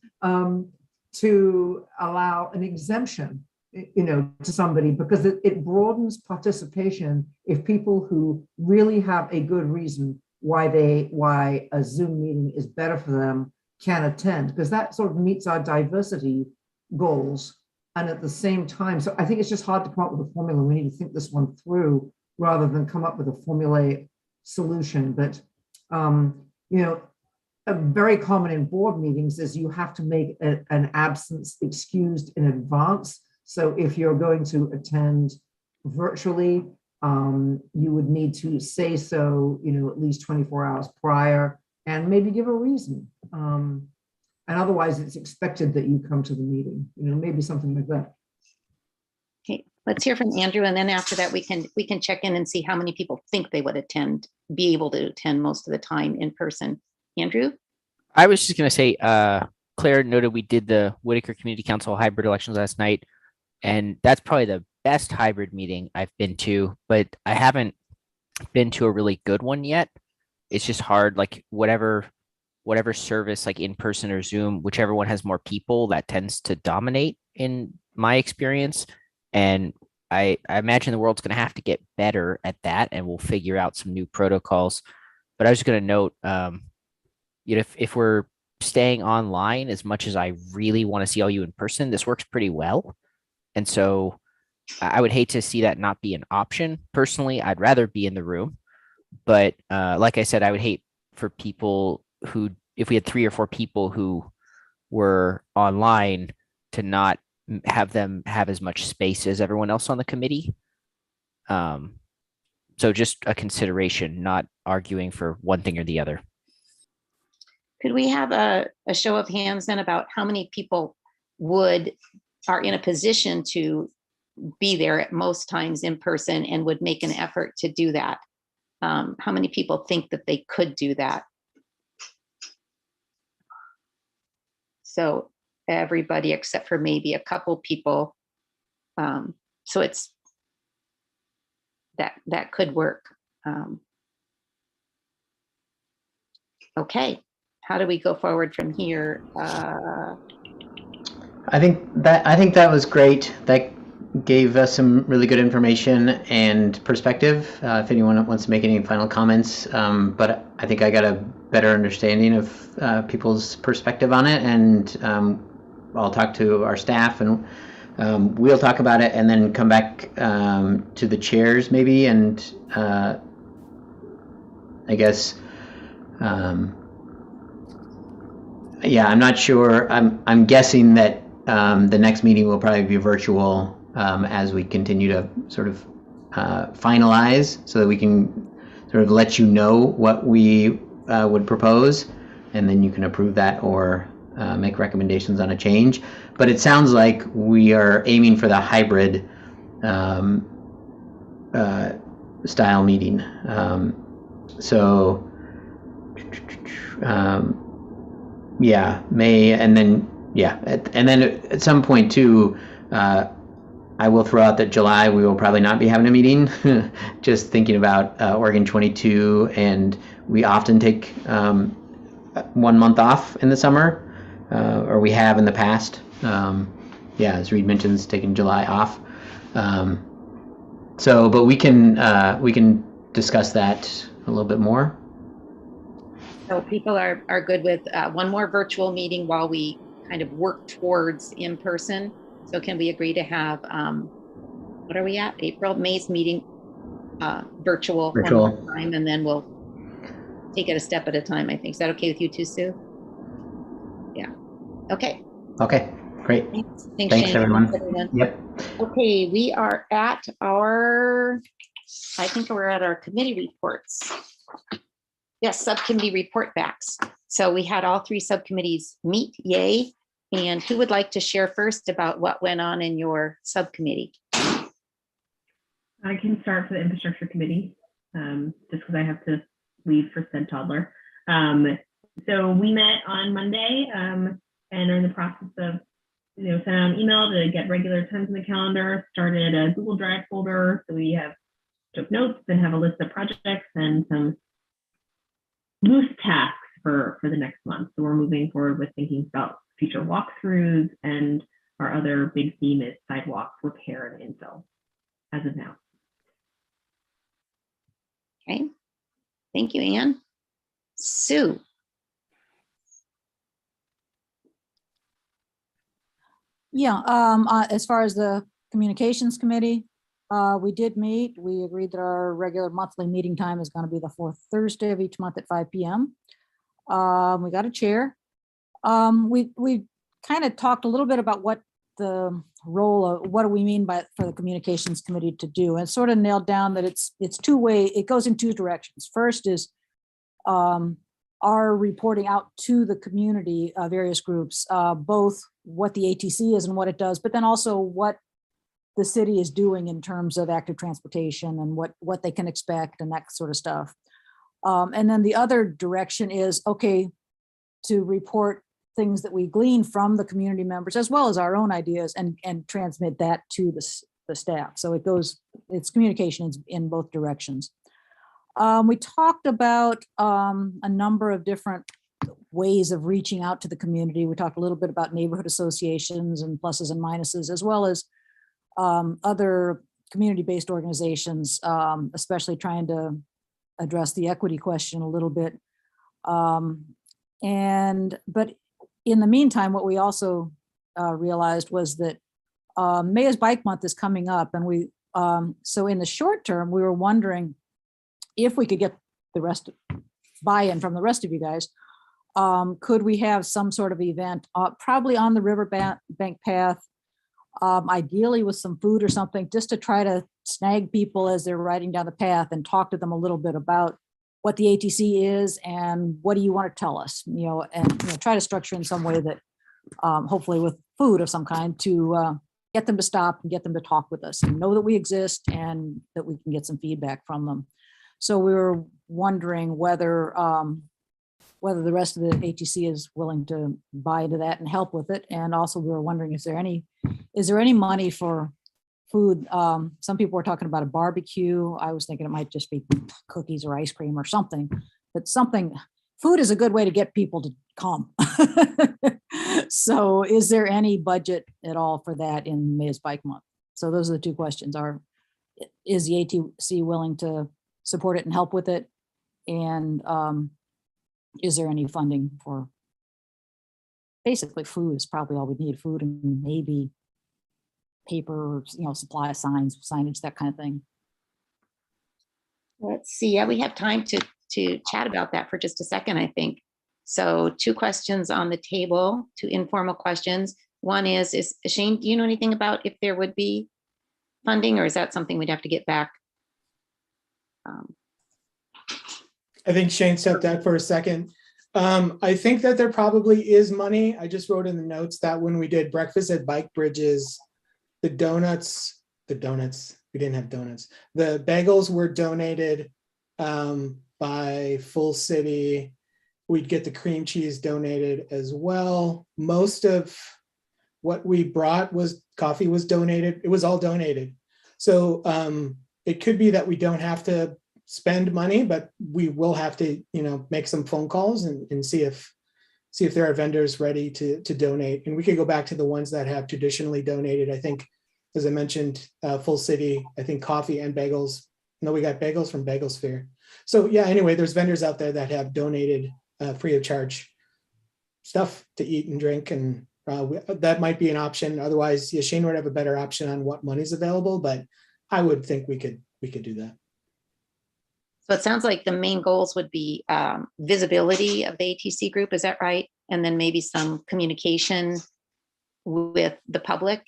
to allow an exemption, to somebody, because it broadens participation if people who really have a good reason why a Zoom meeting is better for them can attend, because that sort of meets our diversity goals. And at the same time, so I think it's just hard to come up with a formula. We need to think this one through rather than come up with a formulaic solution. But, a very common in board meetings is you have to make an absence excused in advance. So if you're going to attend virtually, you would need to say so, at least 24 hours prior and maybe give a reason. And otherwise it's expected that you come to the meeting, maybe something like that. Okay, let's hear from Andrew. And then after that, we can check in and see how many people think they would be able to attend most of the time in person. Andrew? I was just going to say, Claire noted we did the Whitaker Community Council hybrid elections last night, and that's probably the best hybrid meeting I've been to, but I haven't been to a really good one yet. It's just hard, like whatever service, like in person or Zoom, whichever one has more people, that tends to dominate in my experience. And I imagine the world's going to have to get better at that, and we'll figure out some new protocols. But I was just going to note, if we're staying online, as much as I really want to see all you in person, this works pretty well. And so I would hate to see that not be an option. Personally, I'd rather be in the room. But like I said, I would hate for people who, if we had 3 or 4 people who were online, to not have them have as much space as everyone else on the committee. So just a consideration, not arguing for one thing or the other. Could we have a show of hands then about how many people are in a position to be there at most times in person and would make an effort to do that? How many people think that they could do that? So everybody except for maybe a couple people. So it's that could work. Okay. How do we go forward from here? I think that was great. That gave us some really good information and perspective. If anyone wants to make any final comments, but I think I got a better understanding of people's perspective on it, and I'll talk to our staff, and we'll talk about it, and then come back to the chairs maybe, and I guess. Yeah, I'm not sure. I'm guessing that the next meeting will probably be virtual as we continue to sort of finalize, so that we can sort of let you know what we would propose, and then you can approve that or make recommendations on a change. But it sounds like we are aiming for the hybrid style meeting. Yeah, May, and then and then at some point too, I will throw out that July we will probably not be having a meeting. Just thinking about Oregon 22, and we often take 1 month off in the summer, or we have in the past. Yeah, as Reed mentions, taking July off. But we can discuss that a little bit more. So people are good with one more virtual meeting while we kind of work towards in person. So can we agree to have, what are we at? May's meeting virtual one more time, and then we'll take it a step at a time, I think. Is that okay with you too, Sue? Yeah. Okay. Okay, great. Thanks Thanks Shane. everyone. Yep. Okay, we are at I think we're at our committee reports. Yes, subcommittee report backs. So we had all 3 subcommittees meet, yay. And who would like to share first about what went on in your subcommittee? I can start for the infrastructure committee, just because I have to leave for said toddler. So we met on Monday and are in the process of, sending out an email to get regular times in the calendar, started a Google Drive folder. So we took notes and have a list of projects and some loose tasks for the next month. So we're moving forward with thinking about future walkthroughs, and our other big theme is sidewalk repair and infill as of now. Okay, thank you, Anne. Sue. Yeah, as far as the communications committee, we did meet. We agreed that our regular monthly meeting time is going to be the 4th Thursday of each month at 5 p.m. We got a chair. We kind of talked a little bit about what the role of, what do we mean by for the communications committee to do, and sort of nailed down that it's two-way. It goes in 2 directions. First is our reporting out to the community, various groups, both what the ATC is and what it does, but then also what the city is doing in terms of active transportation and what they can expect and that sort of stuff. And then the other direction is, okay, to report things that we glean from the community members as well as our own ideas and transmit that to the staff. So it's communications in both directions. We talked about a number of different ways of reaching out to the community. We talked a little bit about neighborhood associations and pluses and minuses, as well as other community-based organizations, especially trying to address the equity question a little bit. But in the meantime, what we also realized was that Mayor's Bike Month is coming up, and so in the short term, we were wondering if we could get the rest buy-in from the rest of you guys. Could we have some sort of event, probably on the riverbank path, ideally with some food or something, just to try to snag people as they're riding down the path and talk to them a little bit about what the ATC is and what do you want to tell us, and try to structure in some way that hopefully with food of some kind to get them to stop and get them to talk with us and know that we exist and that we can get some feedback from them. So we were wondering whether the rest of the ATC is willing to buy into that and help with it. And also we were wondering, is there any money for food? Some people were talking about a barbecue. I was thinking it might just be cookies or ice cream or something, but food is a good way to get people to come. So is there any budget at all for that in Mayor's Bike Month? So those are the 2 questions. Is the ATC willing to support it and help with it? And is there any funding for basically food is probably all we need, food and maybe paper, supply signage, that kind of thing. Let's see. Yeah, we have time to chat about that for just a second, I think. So 2 questions on the table, 2 informal questions. One is Shane, do you know anything about if there would be funding, or is that something we'd have to get back? I think Shane stepped out for a second. I think that there probably is money. I just wrote in the notes that when we did breakfast at Bike Bridges, the donuts, we didn't have donuts. The bagels were donated by Full City. We'd get the cream cheese donated as well. Most of what we brought coffee was donated. It was all donated. So it could be that we don't have to spend money, but we will have to, make some phone calls and see if see if there are vendors ready to donate. And we could go back to the ones that have traditionally donated. I think, as I mentioned, Full City, I think coffee and bagels. No, we got bagels from Bagel Sphere. So yeah, anyway, there's vendors out there that have donated free of charge stuff to eat and drink, and that might be an option. Otherwise, yeah, Shane would have a better option on what money's available, but I would think we could do that. So it sounds like the main goals would be visibility of the ATC group. Is that right? And then maybe some communication with the public.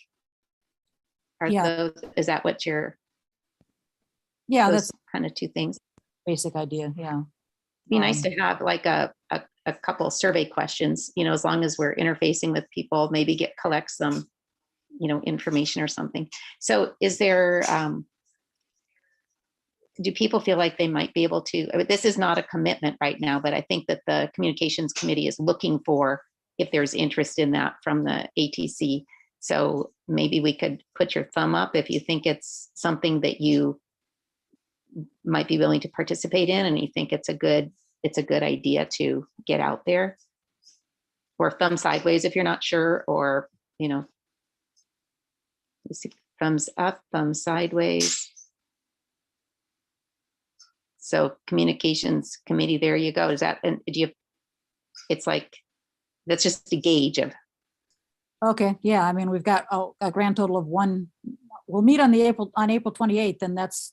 Is that what you're? Yeah, that's kind of two things. Basic idea. Yeah. It'd be nice to have like a couple survey questions, as long as we're interfacing with people, maybe collect some, information or something. So is there, do people feel like they might be able to, this is not a commitment right now, but I think that the communications committee is looking for if there's interest in that from the ATC. So maybe we could put your thumb up if you think it's something that you might be willing to participate in, and you think it's a good idea to get out there, or thumb sideways if you're not sure, or thumbs up, thumb sideways. So communications committee, there you go. Is that, and do you, it's like, that's just a gauge of. Okay, yeah, I mean, we've got a grand total of one. We'll meet on April 28th, and that's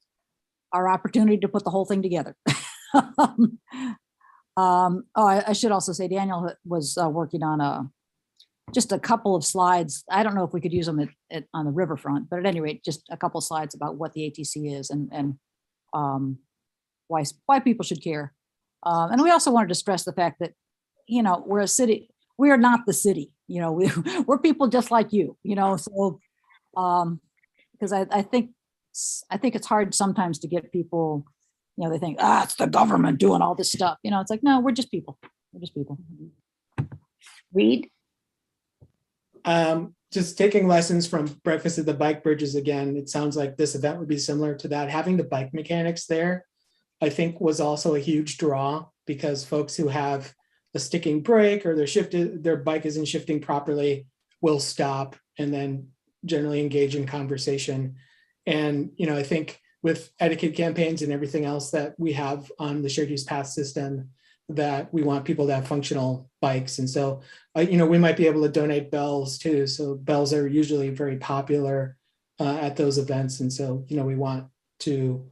our opportunity to put the whole thing together. I should also say Daniel was working on just a couple of slides. I don't know if we could use them on the riverfront, but at any rate, just a couple slides about what the ATC is and why people should care. And we also wanted to stress the fact that, we're a city. We are not the city. We're people just like you. So because I think it's hard sometimes to get people. They think, it's the government doing all this stuff. It's like, no, we're just people. We're just people. Reed? Just taking lessons from Breakfast at the Bike Bridges again, it sounds like this event would be similar to that. Having the bike mechanics there, I think, was also a huge draw, because folks who have a sticking brake or their bike isn't shifting properly will stop and then generally engage in conversation. And, I think with etiquette campaigns and everything else that we have on the shared use path system, that we want people to have functional bikes. And so, we might be able to donate bells too. So bells are usually very popular at those events. And so, we want to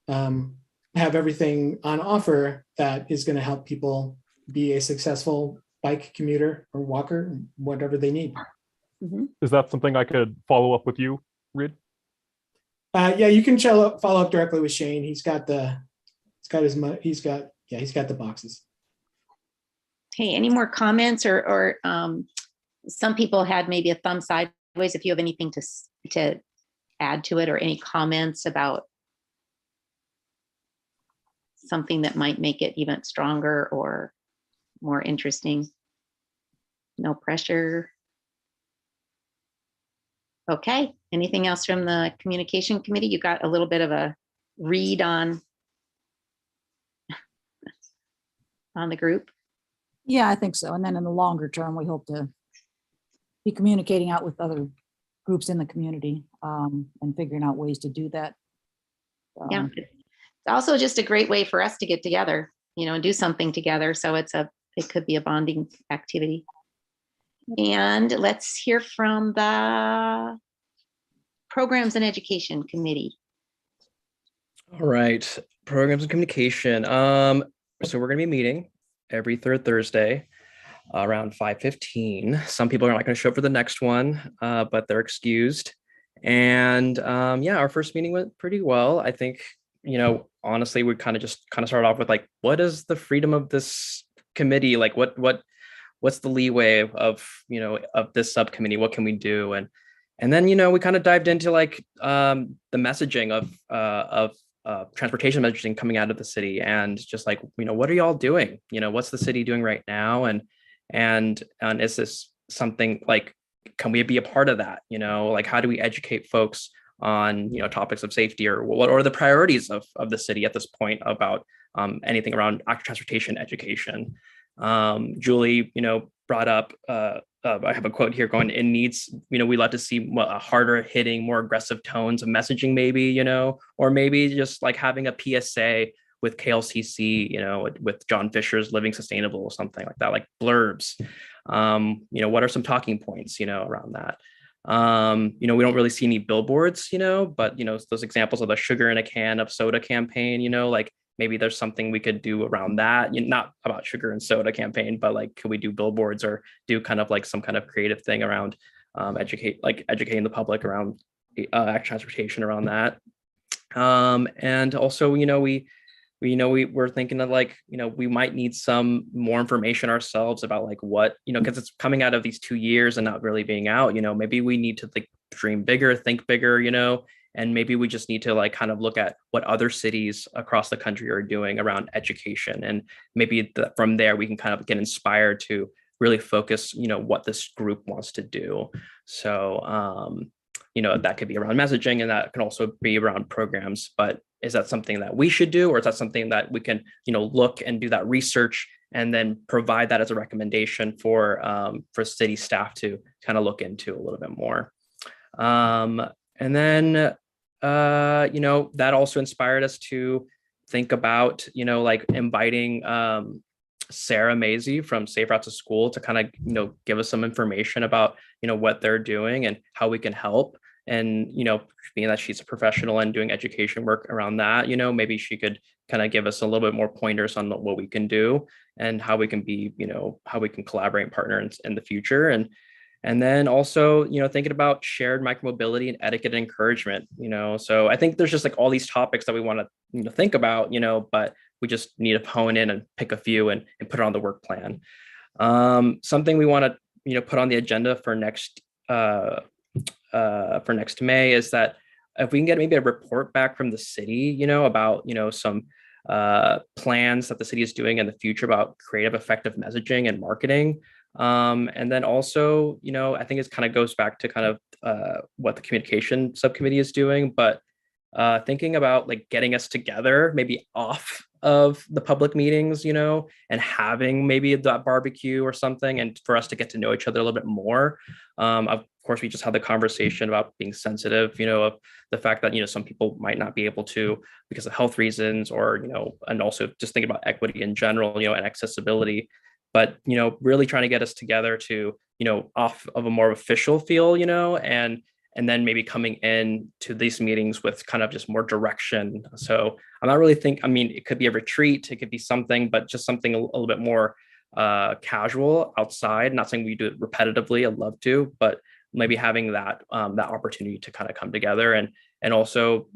have everything on offer that is going to help people be a successful bike commuter or walker, whatever they need. Mm-hmm. Is that something I could follow up with you, Reed? Yeah, you can follow up directly with Shane. He's got the boxes. Hey, any more comments or some people had maybe a thumb sideways. If you have anything to add to it, or any comments about something that might make it even stronger or more interesting. No pressure. Okay, anything else from the communication committee? You got a little bit of a read on the group? Yeah, I think so. And then in the longer term, we hope to be communicating out with other groups in the community and figuring out ways to do that. Yeah, it's also just a great way for us to get together, and do something together. So it could be a bonding activity. And let's hear from the Programs and Education Committee. All right, Programs and Communication. So we're going to be meeting every third Thursday around 5:15. Some people are not going to show up for the next one, but they're excused. And our first meeting went pretty well. I think, honestly, we kind of started off with like, what is the freedom of this committee? Like, what's the leeway of this subcommittee? What can we do? And then, we kind of dived into like the messaging of transportation messaging coming out of the city, and just like, what are y'all doing? What's the city doing right now? And is this something like, can we be a part of that? Like, how do we educate folks on, topics of safety, or what are the priorities of the city at this point about anything around active transportation education? Julie, brought up, I have a quote here going, it needs, we love to see a harder hitting, more aggressive tones of messaging, maybe, or maybe just like having a PSA with KLCC, with John Fisher's Living Sustainable or something like that, like blurbs. What are some talking points, around that? We don't really see any billboards, but, those examples of the sugar in a can of soda campaign, like maybe there's something we could do around that. Not about sugar and soda campaign, but like, could we do billboards or do kind of like some kind of creative thing around educating the public around active transportation around that. And also, we're thinking of like, we might need some more information ourselves about like what, because it's coming out of these 2 years and not really being out, maybe we need to dream bigger, think bigger, and maybe we just need to like kind of look at what other cities across the country are doing around education. And maybe from there, we can kind of get inspired to really focus, what this group wants to do. So, that could be around messaging and that can also be around programs, but is that something that we should do? Or is that something that we can, look and do that research and then provide that as a recommendation for city staff to kind of look into a little bit more. And then, that also inspired us to think about, like inviting Sarah Maisie from Safe Routes to School to kind of, give us some information about, what they're doing and how we can help. And, being that she's a professional and doing education work around that, maybe she could kind of give us a little bit more pointers on what we can do and how we can be, how we can collaborate and partner in the future. And then also, thinking about shared micromobility and etiquette and encouragement, so I think there's just like all these topics that we want to think about, but we just need to hone in and pick a few and put it on the work plan. Something we want to, put on the agenda for next May is that if we can get maybe a report back from the city, about, some plans that the city is doing in the future about creative, effective messaging and marketing. And then also, I think it kind of goes back to kind of what the communication subcommittee is doing, but thinking about like getting us together, maybe off of the public meetings, and having maybe that barbecue or something, and for us to get to know each other a little bit more. Of course, we just had the conversation about being sensitive, of the fact that, some people might not be able to because of health reasons or, and also just thinking about equity in general, and accessibility. But, really trying to get us together to, off of a more official feel, and then maybe coming in to these meetings with kind of just more direction. So I'm not really it could be a retreat, it could be something, but just something a little bit more casual outside. Not saying we do it repetitively, I'd love to, but maybe having that opportunity to kind of come together and also,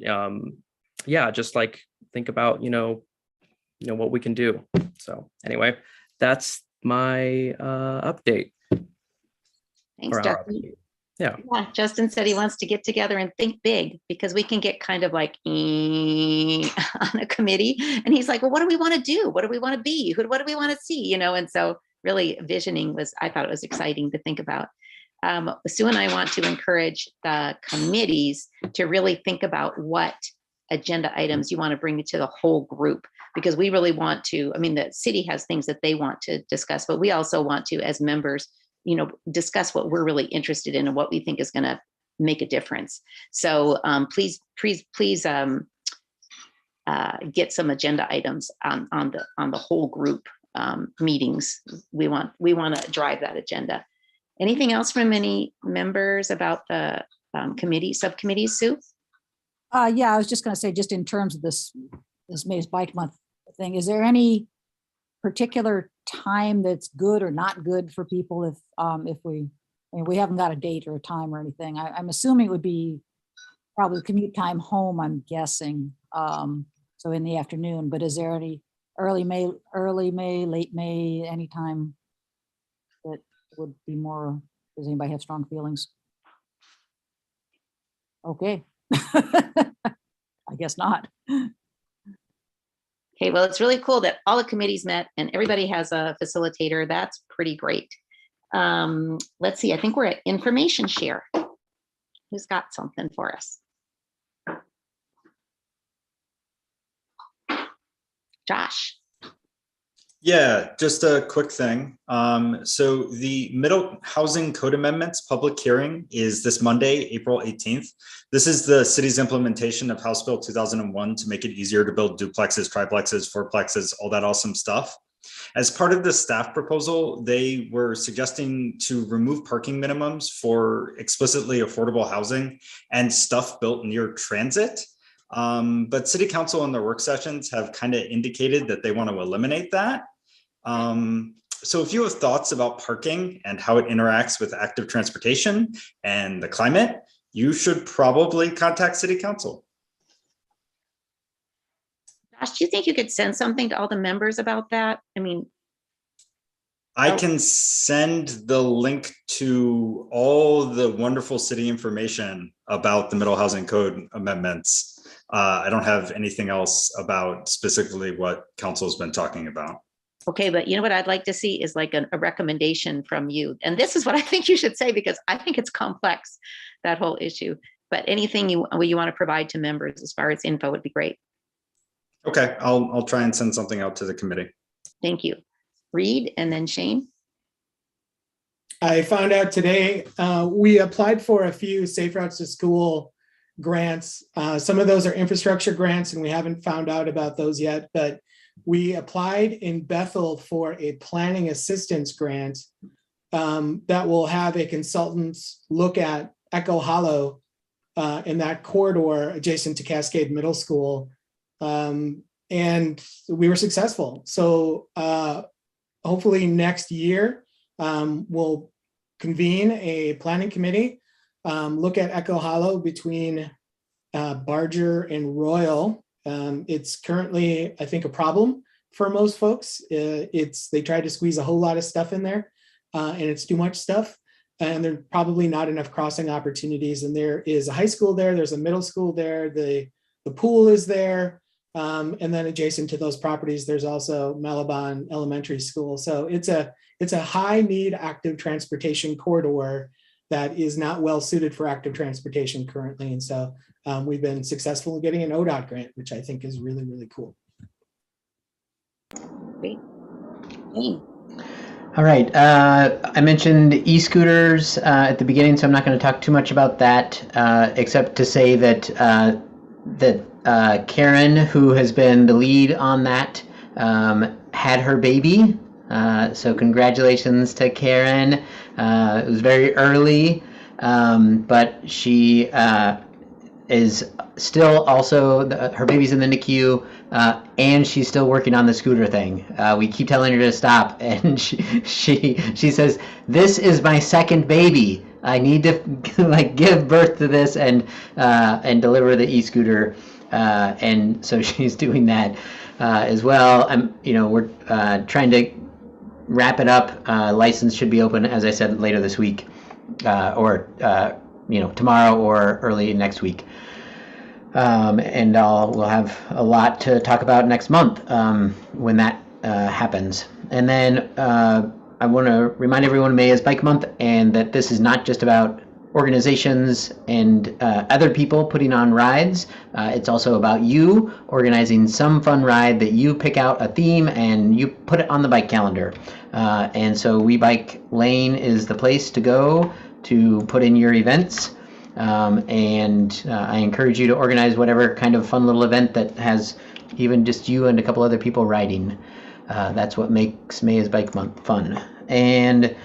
just like think about, what we can do. So anyway, that's my update. Thanks, Justin. Yeah, Justin said he wants to get together and think big because we can get kind of like on a committee. And he's like, well, what do we want to do? What do we want to be? What do we want to see? And so really visioning I thought it was exciting to think about. Sue and I want to encourage the committees to really think about what agenda items you want to bring to the whole group, because we really want to, the city has things that they want to discuss, but we also want to, as members, discuss what we're really interested in and what we think is going to make a difference. So please get some agenda items on the whole group meetings. We want to drive that agenda. Anything else from any members about the subcommittees, Sue? Yeah, I was just going to say, just in terms of this May's Bike Month thing, is there any particular time that's good or not good for people if we haven't got a date or a time or anything? I'm assuming it would be probably commute time home, I'm guessing, so in the afternoon. But is there any early May, late May, any time that would be more? Does anybody have strong feelings? Okay. I guess not. Okay, well, it's really cool that all the committees met and everybody has a facilitator. That's pretty great. Let's see, I think we're at information share. Who's got something for us? Josh. Yeah, just a quick thing. So the Middle Housing Code Amendments public hearing is this Monday, April 18th. This is the city's implementation of House Bill 2001 to make it easier to build duplexes, triplexes, fourplexes, all that awesome stuff. As part of the staff proposal, they were suggesting to remove parking minimums for explicitly affordable housing and stuff built near transit. But City Council in their work sessions have kind of indicated that they want to eliminate that. So if you have thoughts about parking and how it interacts with active transportation and the climate, you should probably contact City Council. Josh, do you think you could send something to all the members about that? I mean, I can send the link to all the wonderful city information about the Middle Housing Code amendments. I don't have anything else about specifically what council's been talking about. okay, but you know what I'd like to see is like a recommendation from you. And this is what I think you should say, because I think it's complex, that whole issue. But anything you want to provide to members as far as info would be great. Okay, I'll try and send something out to the committee. Thank you. Reed and then Shane. I found out today, we applied for a few Safe Routes to School grants. Some of those are infrastructure grants and we haven't found out about those yet, but we applied in Bethel for a planning assistance grant that will have a consultant look at Echo Hollow in that corridor adjacent to Cascade Middle School. And we were successful. So hopefully next year, we'll convene a planning committee, look at Echo Hollow between Barger and Royal. It's currently, I think, a problem for most folks. They try to squeeze a whole lot of stuff in there, and it's too much stuff. And there's probably not enough crossing opportunities. And there is a high school there, there's a middle school there, the pool is there. And then adjacent to those properties, there's also Malabon Elementary School. So it's a high need active transportation corridor that is not well suited for active transportation currently. And so we've been successful in getting an ODOT grant, which I think is really, really cool. Great. All right. I mentioned e-scooters at the beginning, so I'm not going to talk too much about that, except to say that Karen, who has been the lead on that, had her baby. So congratulations to Karen. It was very early, but she is still also, her baby's in the NICU, and she's still working on the scooter thing. We keep telling her to stop, and she says, "This is my second baby. I need to like give birth to this and deliver the e-scooter." And so she's doing that as well. We're trying to wrap it up. License should be open, as I said, later this week, or tomorrow or early next week. And we'll have a lot to talk about next month when that happens. And then I want to remind everyone May is Bike Month, and that this is not just about organizations and other people putting on rides. It's also about you organizing some fun ride that you pick out a theme and you put it on the bike calendar. And so We Bike Lane is the place to go to put in your events. And I encourage you to organize whatever kind of fun little event that has even just you and a couple other people riding. That's what makes May is Bike Month fun. And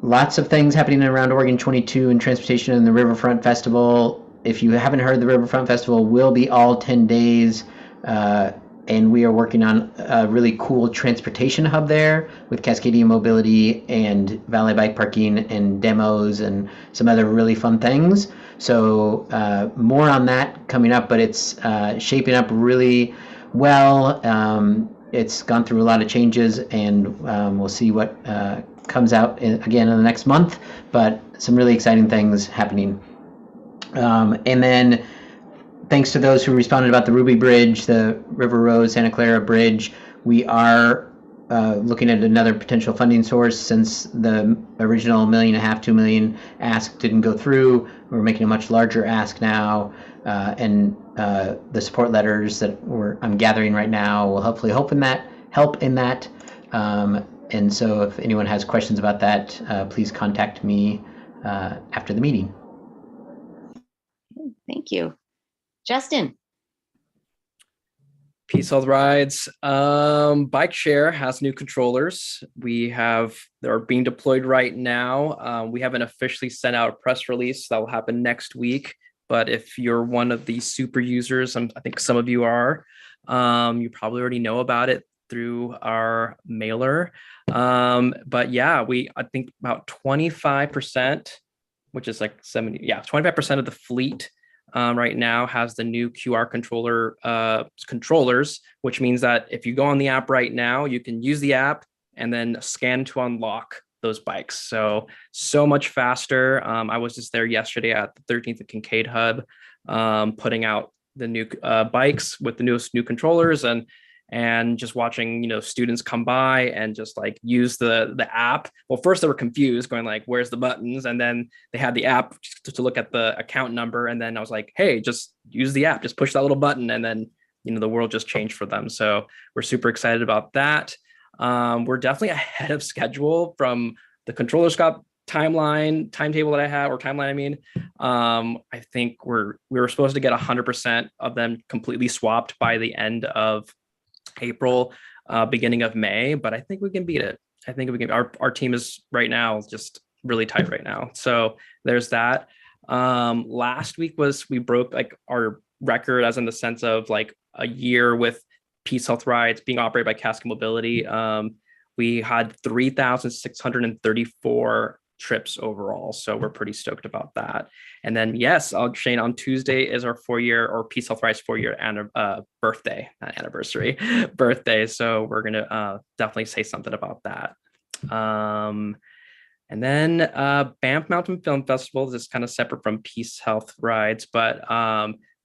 lots of things happening around Oregon 22 and transportation and the Riverfront Festival. If you haven't heard, the Riverfront Festival will be all 10 days. And we are working on a really cool transportation hub there with Cascadia Mobility and valet bike parking and demos and some other really fun things. So more on that coming up, but it's shaping up really well. It's gone through a lot of changes, and we'll see what comes out again in the next month, but some really exciting things happening. And then thanks to those who responded about the Ruby Bridge, the River Road Santa Clara Bridge, we are looking at another potential funding source since the original $1.5 million, $2 million ask didn't go through. We're making a much larger ask now, and the support letters that I'm gathering right now will hopefully open that help in that. And so if anyone has questions about that, please contact me after the meeting. Thank you. Justin. Peace Health Rides. Bike Share has new controllers. They're being deployed right now. We haven't officially sent out a press release. That will happen next week. But if you're one of these super users, I think some of you are, you probably already know about it through our mailer. But yeah, I think about 25%, which is like 25% of the fleet right now has the new QR controllers, which means that if you go on the app right now, you can use the app and then scan to unlock those bikes. So much faster. I was just there yesterday at the 13th of Kincaid Hub, putting out the new bikes with the newest new controllers and just watching, students come by and just like use the app. Well, first they were confused, going like, where's the buttons? And then they had the app to look at the account number. And then I was like, hey, just use the app, just push that little button. And then, the world just changed for them. So we're super excited about that. We're definitely ahead of schedule from the controller scope timetable that I have, or timeline, I mean. I think we were supposed to get 100% of them completely swapped by the end of April, beginning of May, but I think we can beat it. I think we can. Our team is right now just really tight right now. So there's that. Last week we broke like our record, as in the sense of like a year with Peace Health Rides being operated by Casca Mobility. We had 3,634 trips overall. So we're pretty stoked about that. And then, yes, Shane, on Tuesday is our 4-year, or Peace Health Rides 4-year birthday, not anniversary, birthday. So we're going to definitely say something about that. And then Banff Mountain Film Festival is kind of separate from Peace Health Rides, but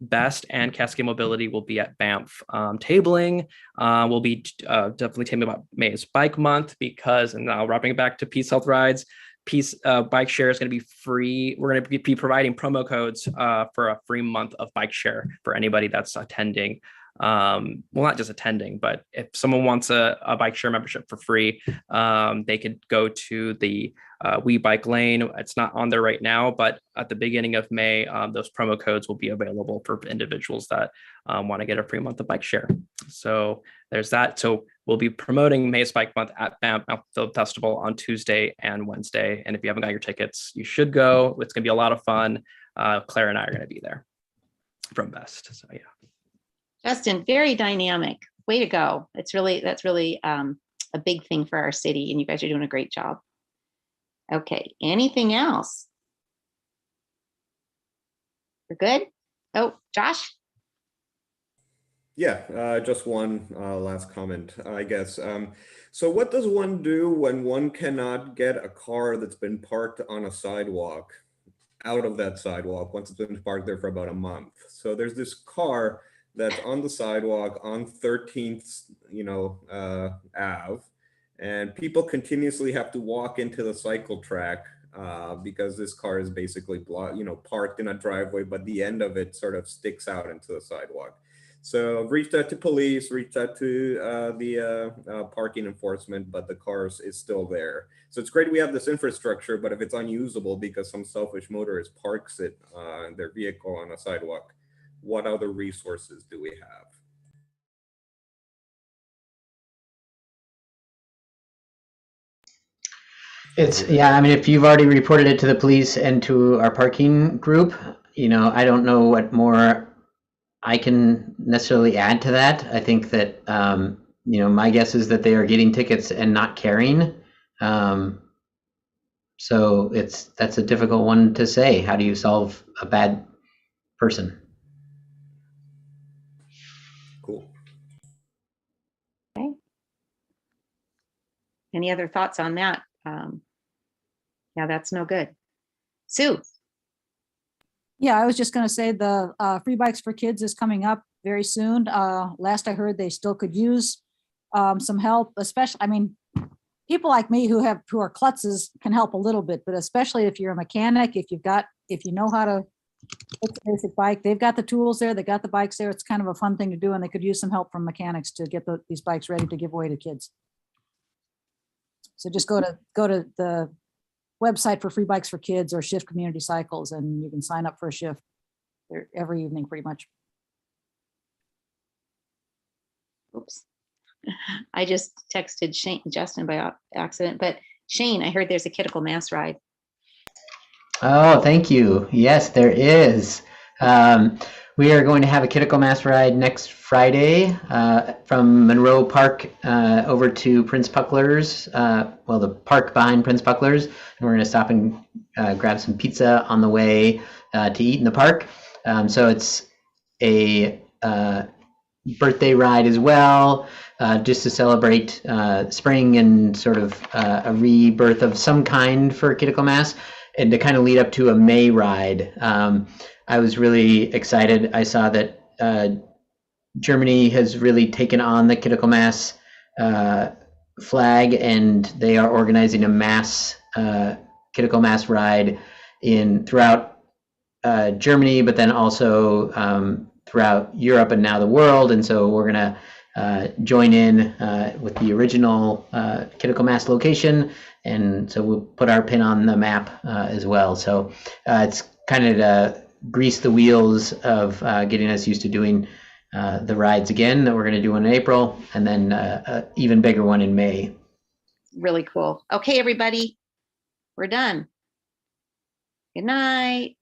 Best and Cascade Mobility will be at Banff. Tabling will be definitely tabling about May's Bike Month, because, and now wrapping it back to Peace Health Rides, Bike Share is going to be free. We're going to be providing promo codes for a free month of Bike Share for anybody that's attending. Well, not just attending, but if someone wants a Bike Share membership for free, they could go to the We Bike Lane. It's not on there right now, but at the beginning of May, those promo codes will be available for individuals that want to get a free month of Bike Share. So there's that. So we'll be promoting May's Bike Month at Banff Film Festival on Tuesday and Wednesday. And if you haven't got your tickets, you should go. It's going to be a lot of fun. Claire and I are going to be there from Best. So yeah. Justin, very dynamic. Way to go. That's really a big thing for our city, and you guys are doing a great job. Okay, anything else? We're good? Oh, Josh? Yeah, just one last comment, I guess. So what does one do when one cannot get a car that's been parked on a sidewalk out of that sidewalk once it's been parked there for about a month? So there's this car that's on the sidewalk on 13th, Ave, and people continuously have to walk into the cycle track because this car is basically parked in a driveway, but the end of it sort of sticks out into the sidewalk. So I've reached out to police, reached out to the parking enforcement, but the car is still there. So it's great we have this infrastructure, but if it's unusable because some selfish motorist parks their vehicle on a sidewalk, what other resources do we have? If you've already reported it to the police and to our parking group, I don't know what more I can necessarily add to that. I think that, my guess is that they are getting tickets and not carrying. So that's a difficult one to say. How do you solve a bad person? Cool. Okay. Any other thoughts on that? Yeah, that's no good. Sue. Yeah, I was just going to say the Free Bikes for Kids is coming up very soon. Last I heard, they still could use some help, especially, people like me who are klutzes can help a little bit, but especially if you're a mechanic, if you know how to It's a basic bike. They've got the tools there. They got the bikes there. It's kind of a fun thing to do, and they could use some help from mechanics to get these bikes ready to give away to kids. So just go to the website for Free Bikes for Kids or Shift Community Cycles, and you can sign up for a shift. They're every evening pretty much. Oops. I just texted Justin by accident, but Shane, I heard there's a Kittical Mass ride. Oh, thank you. Yes, there is. We are going to have a Kittical Mass ride next Friday from Monroe Park over to Prince Puckler's, well, the park behind Prince Puckler's, and we're going to stop and grab some pizza on the way to eat in the park. So it's a birthday ride as well, just to celebrate spring and sort of a rebirth of some kind for Kittical Mass, and to kind of lead up to a May ride. I was really excited. I saw that Germany has really taken on the Kittical Mass flag, and they are organizing a mass Kittical Mass ride throughout Germany, but then also throughout Europe and now the world. And so we're going to join in with the original Kittical Mass location. And so we'll put our pin on the map as well. So it's kind of to grease the wheels of getting us used to doing the rides again that we're going to do in April, and then an even bigger one in May. Really cool. Okay, everybody, we're done. Good night.